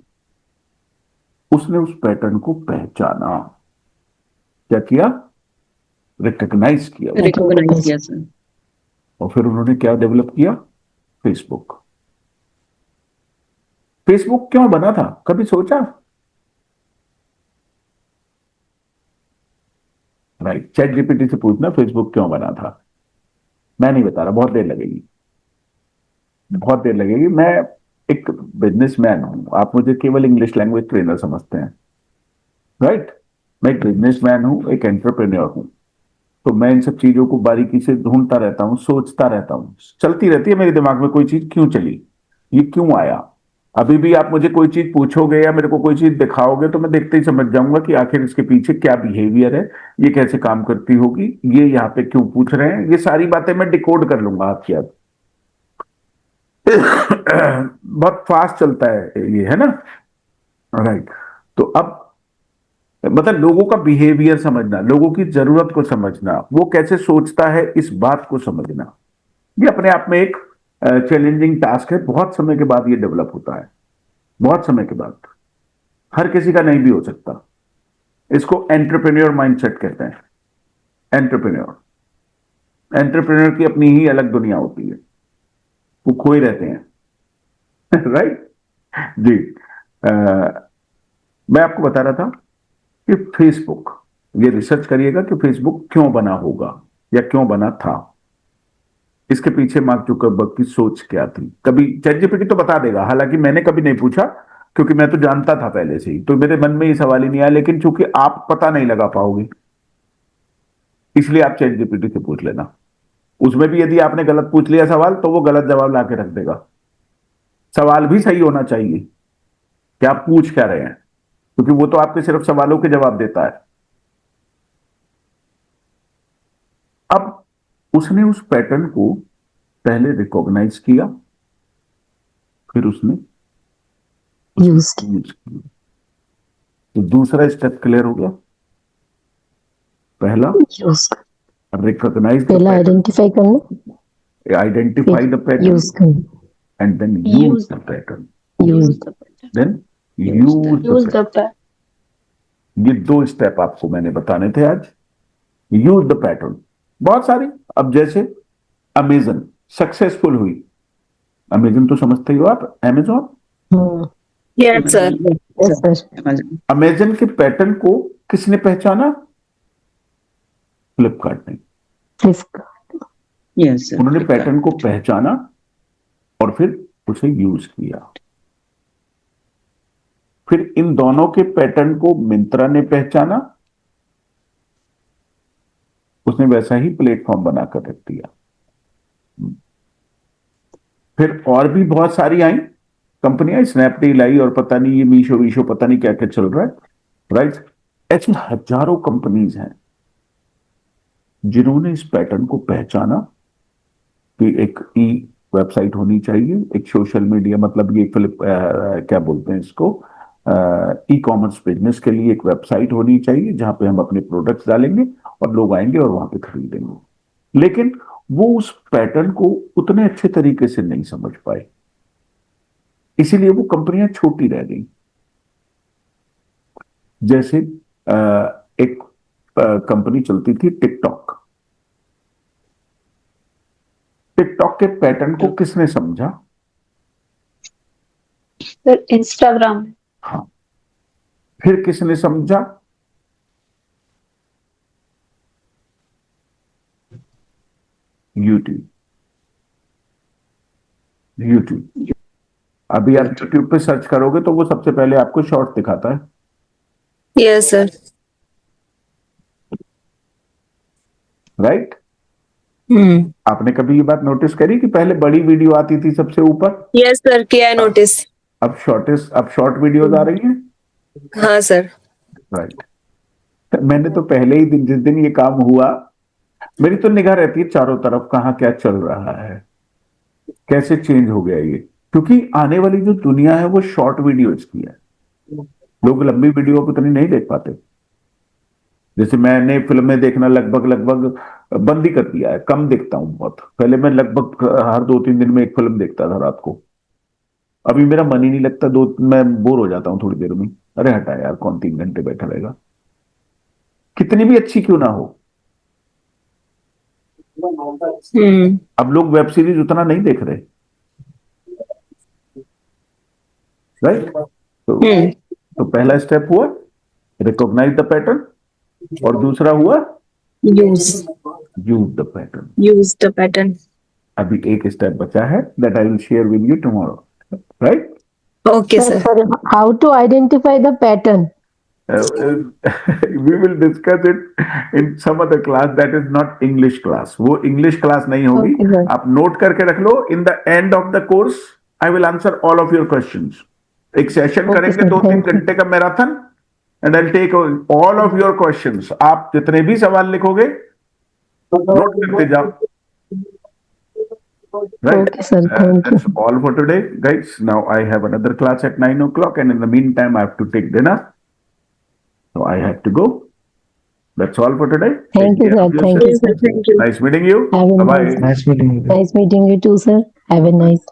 S4: उसने उस पैटर्न को पहचाना। क्या किया? रिकॉग्नाइज किया।
S2: Recognize, yes, sir.
S4: और फिर उन्होंने क्या डेवलप किया? फेसबुक क्यों बना था, कभी सोचा? राइट, चैट जीपीटी से पूछना फेसबुक क्यों बना था। मैं नहीं बता रहा, बहुत देर लगेगी। मैं एक बिजनेसमैन हूं, आप मुझे केवल इंग्लिश लैंग्वेज ट्रेनर समझते हैं, राइट? मैं एक बिजनेसमैन हूं, एक एंटरप्रेन्योर हूं, तो मैं इन सब चीजों को बारीकी से ढूंढता रहता हूं, सोचता रहता हूं, चलती रहती है मेरे दिमाग में कोई चीज, क्यों चली, ये क्यों आया। अभी भी आप मुझे कोई चीज पूछोगे या मेरे को कोई चीज दिखाओगे तो मैं देखते ही समझ जाऊंगा कि आखिर इसके पीछे क्या बिहेवियर है, ये कैसे काम करती होगी, ये यहाँ पे क्यों पूछ रहे हैं, ये सारी बातें मैं डिकोड कर लूंगा आपकी। अब बहुत फास्ट चलता है ये, है ना? राइट। तो अब मतलब लोगों का बिहेवियर समझना, लोगों की जरूरत को समझना, वो कैसे सोचता है, इस बात को समझना, ये अपने आप में एक चैलेंजिंग टास्क है। बहुत समय के बाद ये डेवलप होता है, बहुत समय के बाद, हर किसी का नहीं भी हो सकता। इसको एंटरप्रेन्योर माइंडसेट कहते हैं। एंटरप्रेन्योर की अपनी ही अलग दुनिया होती है, वो खोए रहते हैं। राइट जी। मैं आपको बता रहा था कि फेसबुक, ये रिसर्च करिएगा कि फेसबुक क्यों बना होगा या क्यों बना था। इसके पीछे मार्क जुकरबर्ग की सोच क्या थी। कभी चैटजीपीटी तो बता देगा, हालांकि मैंने कभी नहीं पूछा क्योंकि मैं तो जानता था पहले से ही, तो मेरे मन में ये सवाल ही नहीं आया, लेकिन चूंकि आप पता नहीं लगा पाओगे इसलिए आप चैटजीपीटी से पूछ लेना। उसमें भी यदि आपने गलत पूछ लिया सवाल तो वो गलत जवाब ला के रख देगा। सवाल भी सही होना चाहिए कि आप पूछ क्या रहे हैं, क्योंकि वो तो आपके सिर्फ सवालों के जवाब देता है। अब उसने उस पैटर्न को पहले रिकॉग्नाइज किया, फिर उसने
S1: यूज
S4: किया। तो दूसरा स्टेप क्लियर हो गया। पहला
S1: यूज
S4: रिकॉग्नाइज,
S1: पहला आइडेंटिफाई करना,
S4: आइडेंटिफाई द पैटर्न
S1: यूज करना,
S4: and then use the pattern,
S1: use
S4: then use the pattern. ये 2 स्टेप आपको मैंने बताने थे आज। यूज द पैटर्न बहुत सारी। अब जैसे अमेजन सक्सेसफुल हुई, अमेजन तो समझते ही हो आप, अमेजॉन।
S6: Yes, sir.
S4: अमेजन के पैटर्न को किसने पहचाना? फ्लिपकार्ट ने।
S2: Yes, sir.
S4: उन्होंने पैटर्न को पहचाना और फिर उसे यूज किया। फिर इन दोनों के पैटर्न को मिंत्रा ने पहचाना, उसने वैसा ही प्लेटफॉर्म बनाकर रख दिया। फिर और भी बहुत सारी आई कंपनियां, स्नैपडील आई और पता नहीं ये मीशो पता नहीं क्या क्या चल रहा है, राइट। ऐसी हजारों कंपनीज हैं जिन्होंने इस पैटर्न को पहचाना कि एक ई वेबसाइट होनी चाहिए, एक सोशल मीडिया, मतलब ये क्या बोलते हैं इसको, ई कॉमर्स बिजनेस के लिए एक वेबसाइट होनी चाहिए जहां पे हम अपने प्रोडक्ट्स डालेंगे और लोग आएंगे और वहां पे खरीदेंगे। लेकिन वो उस पैटर्न को उतने अच्छे तरीके से नहीं समझ पाए, इसीलिए वो कंपनियां छोटी रह गई। जैसे एक कंपनी चलती थी टिकटॉक। टिकटॉक के पैटर्न को किसने समझा?
S11: Sir Instagram.
S4: हाँ, फिर किसने समझा? यूट्यूब। अभी आप यूट्यूब पे सर्च करोगे तो वो सबसे पहले आपको शॉर्ट दिखाता है।
S6: Yes, sir.
S4: राइट? आपने कभी ये बात नोटिस करी कि पहले बड़ी वीडियो आती थी सबसे ऊपर?
S6: Yes, sir. किया है नोटिस।
S4: अब शॉर्ट वीडियोस आ रही हैं।
S6: हाँ सर।
S4: राइट। मैंने तो पहले ही दिन, जिस दिन ये काम हुआ, मेरी तो निगाह रहती है चारों तरफ कहाँ क्या चल रहा है, कैसे चेंज हो गया ये, क्योंकि आने वाली जो दुनिया है वो शॉर्ट वीडियोज की है। लोग लंबी वीडियो को उतनी नहीं देख पाते। जैसे मैंने फिल्में देखना लगभग बंद ही कर दिया है, कम देखता हूं बहुत। पहले मैं लगभग हर 2-3 दिन में एक फिल्म देखता था रात को। अभी मेरा मन ही नहीं लगता, मैं बोर हो जाता हूं थोड़ी देर में। अरे हटा यार, कौन 3 घंटे बैठा रहेगा, कितनी भी अच्छी क्यों ना हो। अब लोग वेब सीरीज उतना नहीं देख रहे, राइट। तो पहला स्टेप हुआ रिकॉग्नाइज द पैटर्न, और दूसरा हुआ यूज द पैटर्न। अभी एक स्टेप बचा है, that I will share with you tomorrow, right?
S6: Okay, sir.
S1: How to identify the pattern?
S4: We will discuss it in some other class that is not English class. वो English class नहीं होगी।
S1: Okay, sir.
S4: आप नोट करके रख लो। In the end of the course, I will answer all of your questions. एक सेशन
S1: Okay,
S4: करेंगे
S1: sir.
S4: 2-3
S1: Thank you.
S4: घंटे का marathon, and I'll take all of your questions. आप जितने भी सवाल लिखोगे नोट करते जाओ। Right?
S1: Okay, sir. Thank you.
S4: That's all for today, guys. Now I have another class at 9 o'clock, and in the meantime, I have to take dinner. So I have to go. That's all for today.
S1: Thank
S4: Take
S1: you,
S4: care
S1: sir.
S4: of
S1: Thank you,
S4: yourself.
S1: sir.
S4: Nice meeting you.
S1: Have a
S4: Bye-bye.
S1: nice meeting you too, sir. Have a nice